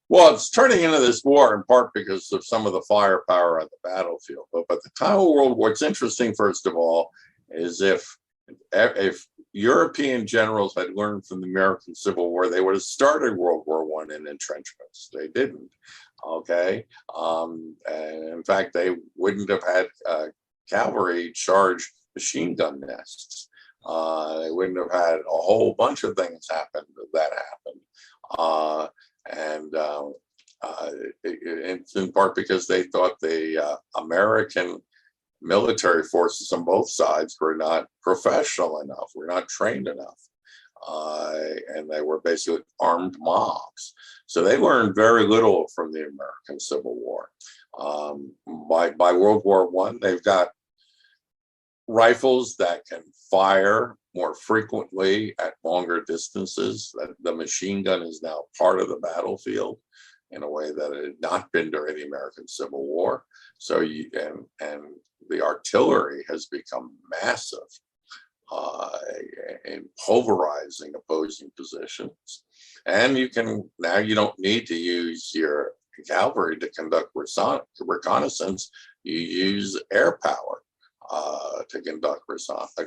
Well, it's turning into this war in part because of some of the firepower on the battlefield. But the time of World War, what's interesting, first of all, is if European generals had learned from the American Civil War, they would have started World War I in entrenchments. They didn't. Okay. And in fact, they wouldn't have had cavalry charge machine gun nests. They wouldn't have had a whole bunch of things happen that happened. It's in part because they thought the American military forces on both sides were not professional enough, were not trained enough, and they were basically armed mobs. So they learned very little from the American Civil War. By World War One, they've got rifles that can fire more frequently at longer distances. The machine gun is now part of the battlefield in a way that it had not been during the American Civil War. So and the artillery has become massive in pulverizing opposing positions. And you don't need to use your cavalry to conduct reconnaissance. You use air power to conduct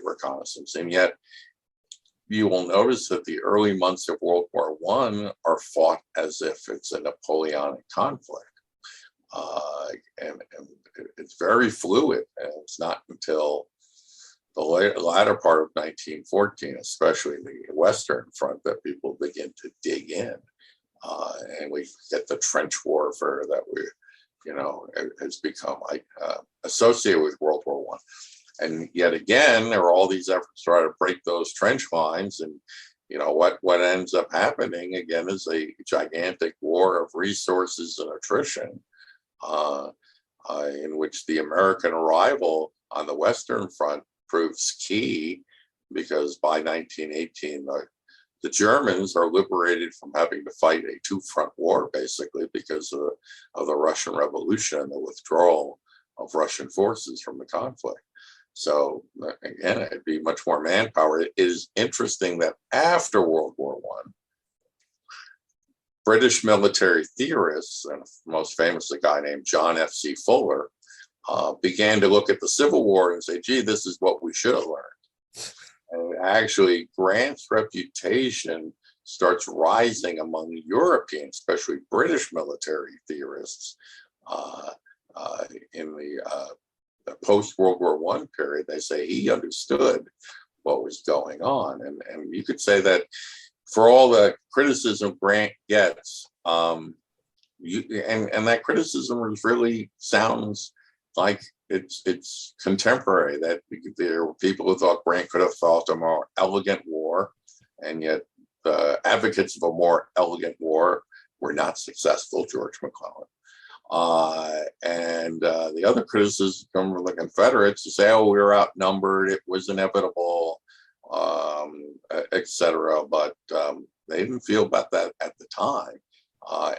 reconnaissance. And yet you will notice that the early months of World War One are fought as if it's a Napoleonic conflict. And it's very fluid. And it's not until the latter part of 1914, especially the Western Front, that people begin to dig in. And we get the trench warfare that has become associated with World War One. And yet again, there are all these efforts to try to break those trench lines. And what ends up happening again is a gigantic war of resources and attrition, in which the American arrival on the Western Front proves key, because by 1918, the Germans are liberated from having to fight a two-front war, basically, because of the Russian Revolution and the withdrawal of Russian forces from the conflict. So again, it'd be much more manpower. It is interesting that after World War One, British military theorists, and most famous a guy named John F.C. Fuller, began to look at the Civil War and say, gee, this is what we should have learned. And actually, Grant's reputation starts rising among European, especially British military theorists in the post-World War One period. They say he understood what was going on. And you could say that for all the criticism Grant gets, and that criticism really sounds like it's contemporary, that there were people who thought Grant could have fought a more elegant war, and yet the advocates of a more elegant war were not successful, George McClellan. And the other criticism come from the Confederates to say, oh, we were outnumbered, it was inevitable, etc. But they didn't feel about that at the time.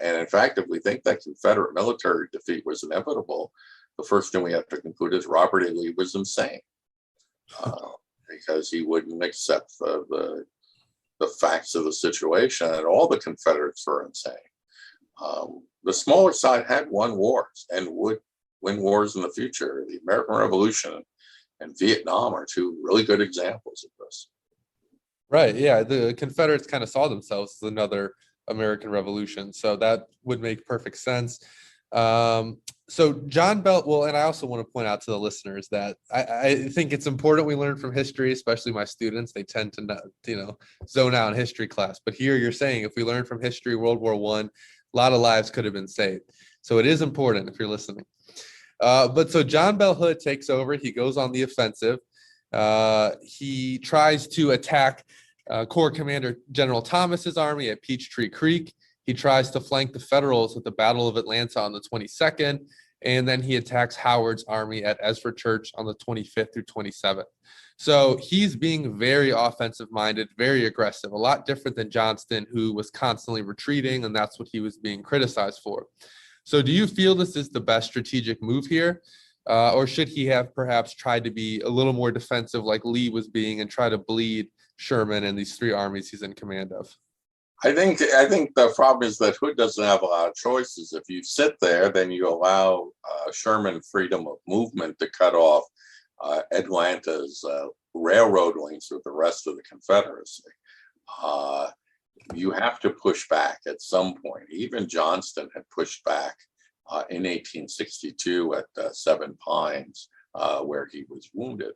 And in fact, if we think that Confederate military defeat was inevitable, the first thing we have to conclude is Robert E. Lee was insane, because he wouldn't accept the facts of the situation, and all the Confederates were insane. The smaller side had won wars and would win wars in the future. The American Revolution and Vietnam are two really good examples of this. Right. Yeah. The Confederates kind of saw themselves as another American Revolution. So that would make perfect sense. So John Bell, well, and I also want to point out to the listeners that I think it's important we learn from history, especially my students. They tend to not, zone out in history class. But here you're saying if we learn from history, World War One, a lot of lives could have been saved. So it is important if you're listening. But so John Bell Hood takes over. He goes on the offensive. He tries to attack Corps Commander General Thomas's army at Peachtree Creek. He tries to flank the Federals at the Battle of Atlanta on the 22nd, and then he attacks Howard's army at Ezra Church on the 25th through 27th. So he's being very offensive-minded, very aggressive, a lot different than Johnston, who was constantly retreating, and that's what he was being criticized for. So do you feel this is the best strategic move here, or should he have perhaps tried to be a little more defensive like Lee was being and try to bleed Sherman and these three armies he's in command of? I think the problem is that Hood doesn't have a lot of choices. If you sit there, then you allow Sherman freedom of movement to cut off Atlanta's railroad links with the rest of the Confederacy. You have to push back at some point. Even Johnston had pushed back in 1862 at Seven Pines, where he was wounded.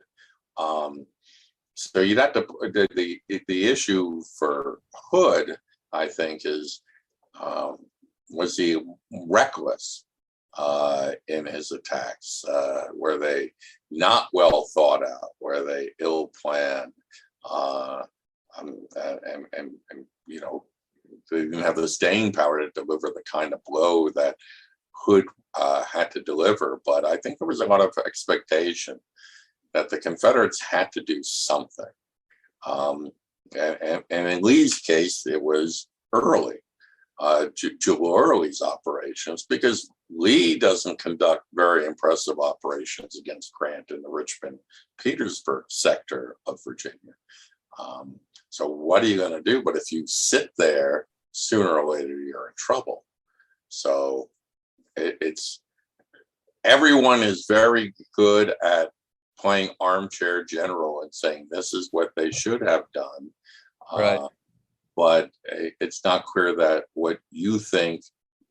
So you'd have to, the issue for Hood, I think, is was he reckless in his attacks? Were they not well thought out? Were they ill planned? And they didn't have the staying power to deliver the kind of blow that Hood had to deliver, but I think there was a lot of expectation that the Confederates had to do something. And in Lee's case, it was early, Jubal Early's operations, because Lee doesn't conduct very impressive operations against Grant in the Richmond-Petersburg sector of Virginia. So what are you going to do? But if you sit there, sooner or later, you're in trouble. So it's everyone is very good at playing armchair general and saying this is what they should have done. Right. But it's not clear that what you think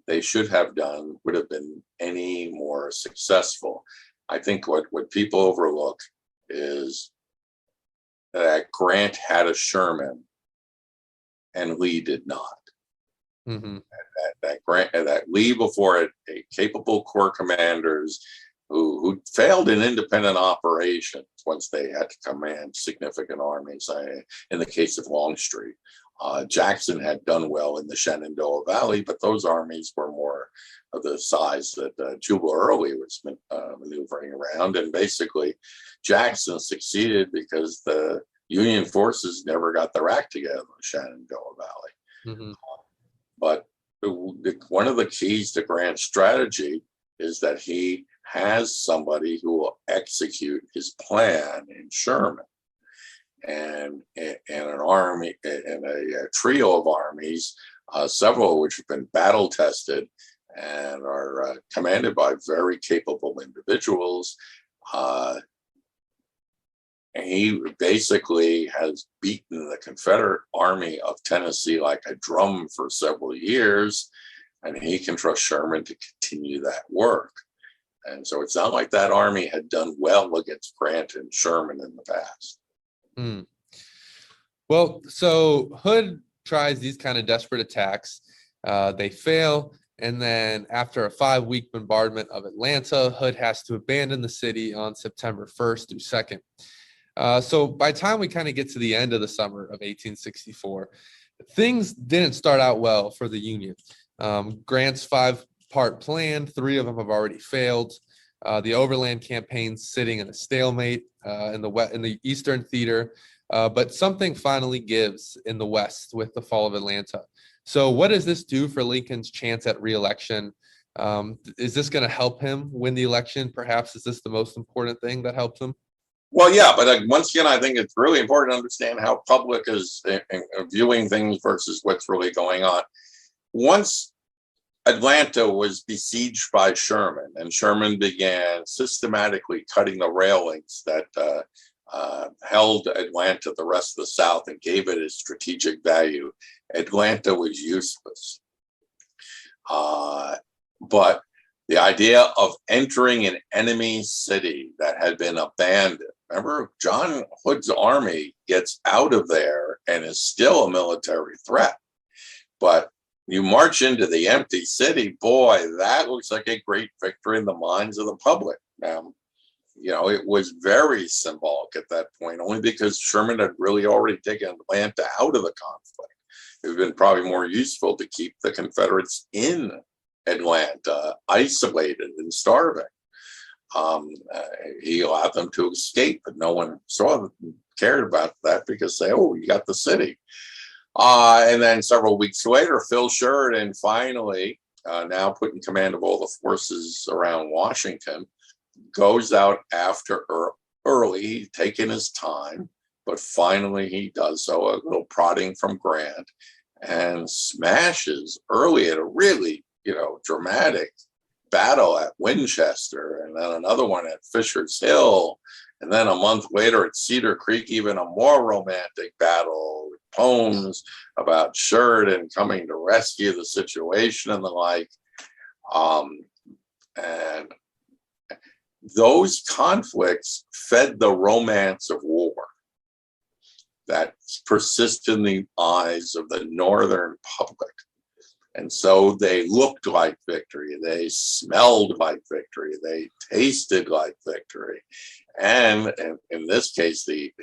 they should have done would have been any more successful. I think what people overlook is that Grant had a Sherman and Lee did not. Mm-hmm. That Lee, before it, a capable corps commanders who failed in independent operations once they had to command significant armies. In the case of Longstreet, Jackson had done well in the Shenandoah Valley, but those armies were more of the size that Jubal Early was maneuvering around. And basically, Jackson succeeded because the Union forces never got their act together in the Shenandoah Valley. Mm-hmm. But one of the keys to Grant's strategy is that he has somebody who will execute his plan in Sherman. And an army, and a trio of armies, several of which have been battle tested and are commanded by very capable individuals. He basically has beaten the Confederate Army of Tennessee like a drum for several years, and he can trust Sherman to continue that work. And so it's not like that army had done well against Grant and Sherman in the past. Mm. Well, so Hood tries these kind of desperate attacks. They fail. And then after a 5-week bombardment of Atlanta, Hood has to abandon the city on September 1st through 2nd. So by the time we kind of get to the end of the summer of 1864, things didn't start out well for the Union. Grant's 5-part plan, 3 of them have already failed. The Overland campaign's sitting in a stalemate in the Eastern Theater, but something finally gives in the West with the fall of Atlanta. So what does this do for Lincoln's chance at re-election? Is this going to help him win the election? Perhaps is this the most important thing that helps him? Well, yeah, but once again, I think it's really important to understand how public is viewing things versus what's really going on. Once Atlanta was besieged by Sherman, and Sherman began systematically cutting the railings that held Atlanta, the rest of the South, and gave it its strategic value. Atlanta was useless. But the idea of entering an enemy city that had been abandoned. Remember, John Hood's army gets out of there and is still a military threat. But you march into the empty city, boy, that looks like a great victory in the minds of the public. It was very symbolic at that point, only because Sherman had really already taken Atlanta out of the conflict. It would have been probably more useful to keep the Confederates in Atlanta, isolated and starving. He allowed them to escape, but no one cared about that because you got the city. And then several weeks later, Phil Sheridan finally, now put in command of all the forces around Washington, goes out after Early. He's taken his time, but finally he does so, a little prodding from Grant, and smashes Early at a really, dramatic battle at Winchester, and then another one at Fisher's Hill, and then a month later at Cedar Creek, even a more romantic battle with poems about Sheridan coming to rescue the situation and the like. And those conflicts fed the romance of war that persist in the eyes of the Northern public. And so they looked like victory, they smelled like victory, they tasted like victory. And in this case, the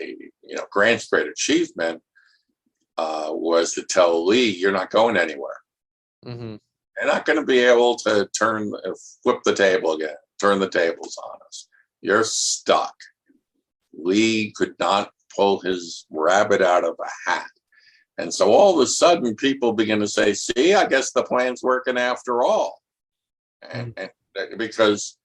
Grant's great achievement was to tell Lee, you're not going anywhere. Mm-hmm. They're not going to be able to flip the table again, turn the tables on us. You're stuck. Lee could not pull his rabbit out of a hat. And so all of a sudden, people begin to say, see, I guess the plan's working after all. And because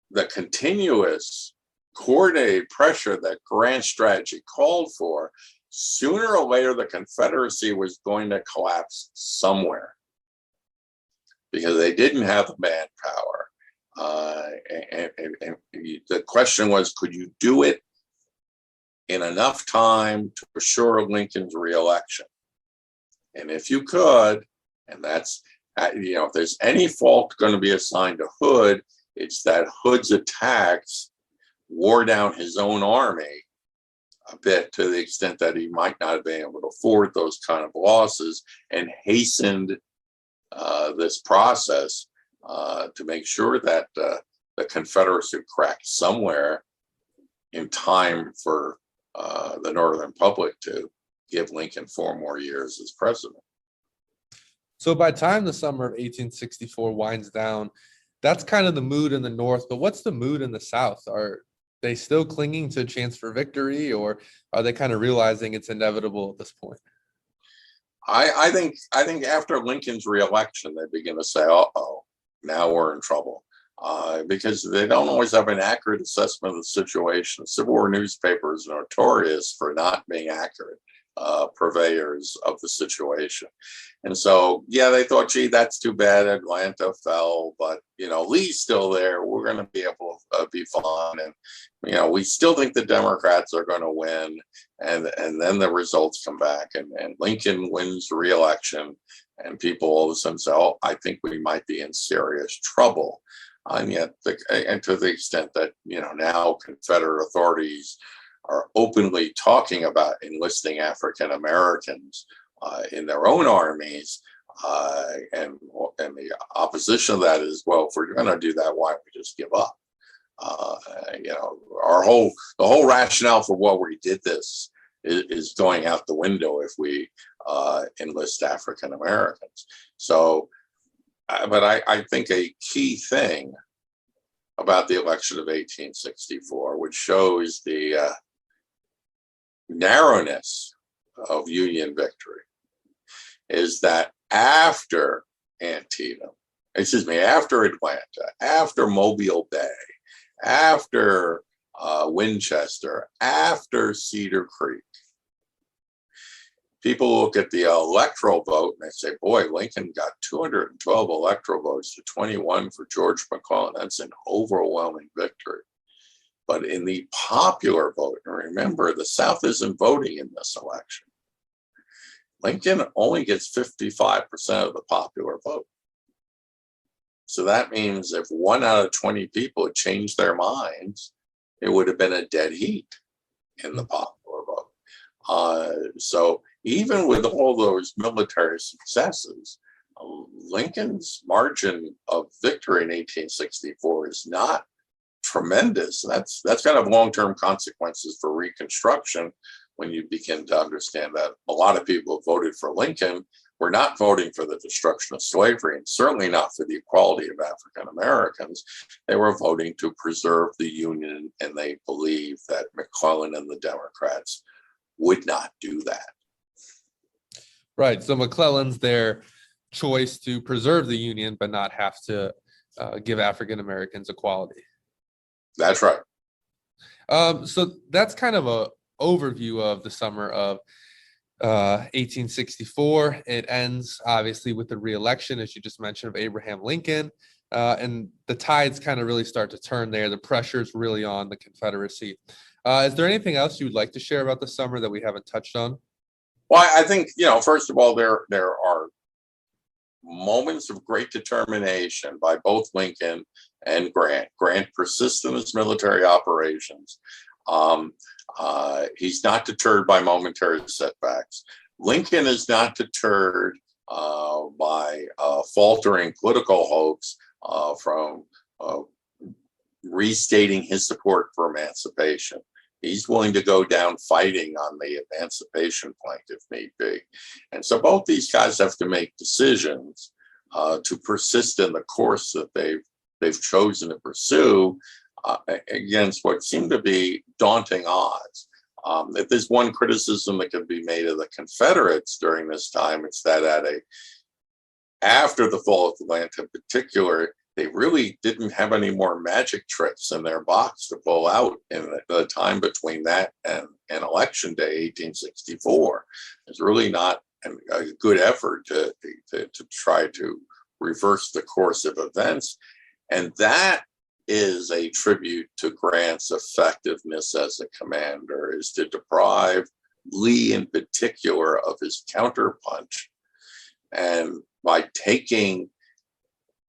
the continuous coordinated pressure that Grant's strategy called for, sooner or later, the Confederacy was going to collapse somewhere because they didn't have the manpower. And the question was, could you do it in enough time to assure Lincoln's reelection? And if you could, and that's, if there's any fault going to be assigned to Hood, it's that Hood's attacks wore down his own army a bit to the extent that he might not have been able to afford those kind of losses, and hastened this process to make sure that the Confederacy cracked somewhere in time for the Northern public to give Lincoln 4 more years as president. So by the time the summer of 1864 winds down, that's kind of the mood in the North. But what's the mood in the South? Are they still clinging to a chance for victory, or are they kind of realizing it's inevitable at this point? I think after Lincoln's reelection, they begin to say, "Uh-oh, now we're in trouble," because they don't always have an accurate assessment of the situation. Civil War newspapers are notorious for not being accurate purveyors of the situation. And so, yeah, they thought, gee, that's too bad. Atlanta fell, but, Lee's still there. We're going to be able to be fine. And, we still think the Democrats are going to win. And then the results come back, and Lincoln wins re-election, and people all of a sudden say, oh, I think we might be in serious trouble. And yet, and to the extent that, now Confederate authorities are openly talking about enlisting African Americans in their own armies, and the opposition of that is, well, if we're going to do that, why don't we just give up? The whole rationale for why we did this is going out the window if we enlist African Americans. So, but I think a key thing about the election of 1864, which shows the narrowness of Union victory, is that after after Atlanta, after Mobile Bay, after Winchester, after Cedar Creek, people look at the electoral vote and they say, boy, Lincoln got 212 electoral votes to 21 for George McClellan. That's an overwhelming victory. But in the popular vote, and remember, the South isn't voting in this election, Lincoln only gets 55% of the popular vote. So that means if 1 out of 20 people had changed their minds, it would have been a dead heat in the popular vote. So even with all those military successes, Lincoln's margin of victory in 1864 is not tremendous. That's kind of long-term consequences for Reconstruction when you begin to understand that a lot of people who voted for Lincoln were not voting for the destruction of slavery, and certainly not for the equality of African Americans. They were voting to preserve the Union, and they believed that McClellan and the Democrats would not do that. Right. So McClellan's their choice to preserve the Union, but not have to give African Americans equality. That's right. So that's kind of a overview of the summer of 1864. It ends obviously with the re-election, as you just mentioned, of Abraham Lincoln, and the tides kind of really start to turn there. The pressure's really on the Confederacy. Is there anything else you would like to share about the summer that we haven't touched on? Well, I think, first of all, there are moments of great determination by both Lincoln and Grant. Grant persists in his military operations. He's not deterred by momentary setbacks. Lincoln is not deterred by faltering political hopes from restating his support for emancipation. He's willing to go down fighting on the emancipation plank if need be. And so both these guys have to make decisions to persist in the course that they've chosen to pursue against what seem to be daunting odds. If there's one criticism that can be made of the Confederates during this time, it's that after the fall of Atlanta in particular, they really didn't have any more magic tricks in their box to pull out in the time between that and Election Day, 1864. It's really not a good effort to try to reverse the course of events. And that is a tribute to Grant's effectiveness as a commander, is to deprive Lee in particular of his counterpunch. And by taking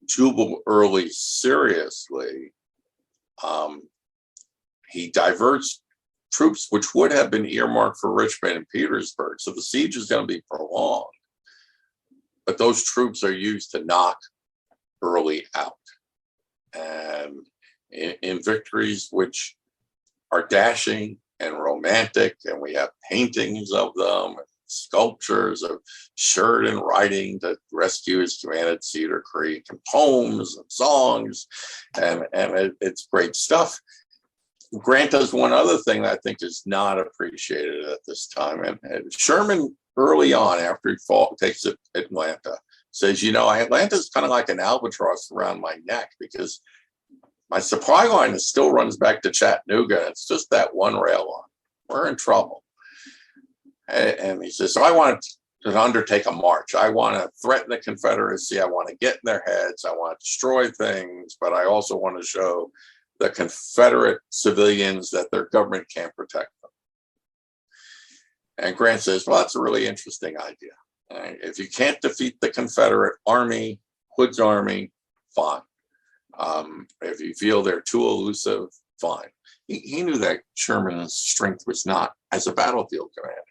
Jubal Early seriously, he diverts troops which would have been earmarked for Richmond and Petersburg. So the siege is going to be prolonged, but those troops are used to knock Early out. And in victories which are dashing and romantic, and we have paintings of them, sculptures of Sheridan riding to rescue his command at Cedar Creek, and poems and songs, and it's great stuff. Grant does one other thing that I think is not appreciated at this time, and Sherman early on, after he takes Atlanta, says, Atlanta is kind of like an albatross around my neck, because my supply line still runs back to Chattanooga, and it's just that one rail line. We're in trouble. And he says, so I want to undertake a march. I want to threaten the Confederacy. I want to get in their heads. I want to destroy things, but I also want to show the Confederate civilians that their government can't protect them. And Grant says, well, that's a really interesting idea. If you can't defeat the Confederate army, Hood's army, fine. If you feel they're too elusive, fine. He knew that Sherman's strength was not as a battlefield commander.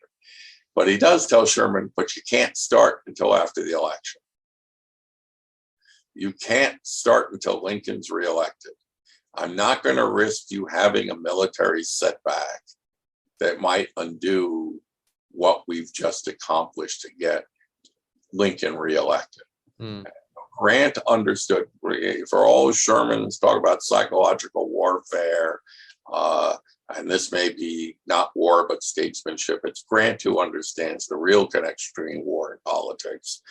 But he does tell Sherman, but you can't start until after the election. You can't start until Lincoln's reelected. I'm not going to risk you having a military setback that might undo what we've just accomplished to get Lincoln reelected. Grant understood, for all Sherman's talk about psychological warfare, and this may be not war, but statesmanship, it's Grant who understands the real connection between war and politics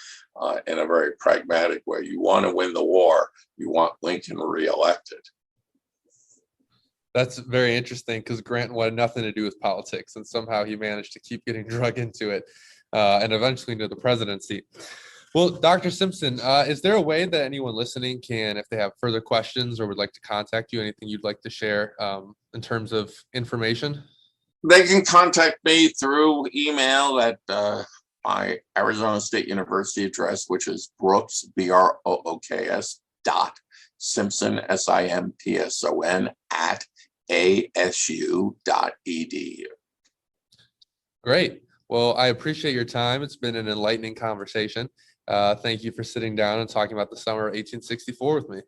in a very pragmatic way. You want to win the war, you want Lincoln reelected. That's very interesting, because Grant wanted nothing to do with politics, and somehow he managed to keep getting drug into it and eventually into the presidency. Well, Dr. Simpson, is there a way that anyone listening can, if they have further questions or would like to contact you, anything you'd like to share in terms of information? They can contact me through email at my Arizona State University address, which is Brooks, BROOKS, Simpson, SIMPSON, at ASU.edu. Great. Well, I appreciate your time. It's been an enlightening conversation. Thank you for sitting down and talking about the summer of 1864 with me.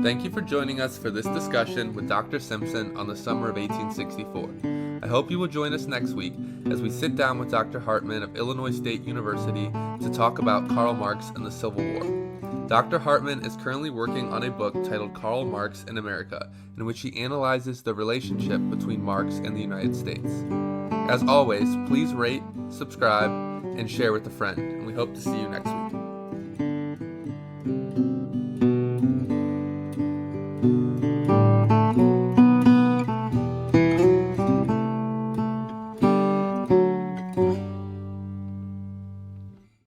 Thank you for joining us for this discussion with Dr. Simpson on the summer of 1864. I hope you will join us next week as we sit down with Dr. Hartman of Illinois State University to talk about Karl Marx and the Civil War. Dr. Hartman is currently working on a book titled Karl Marx in America, in which he analyzes the relationship between Marx and the United States. As always, please rate, subscribe, and share with a friend, and we hope to see you next week.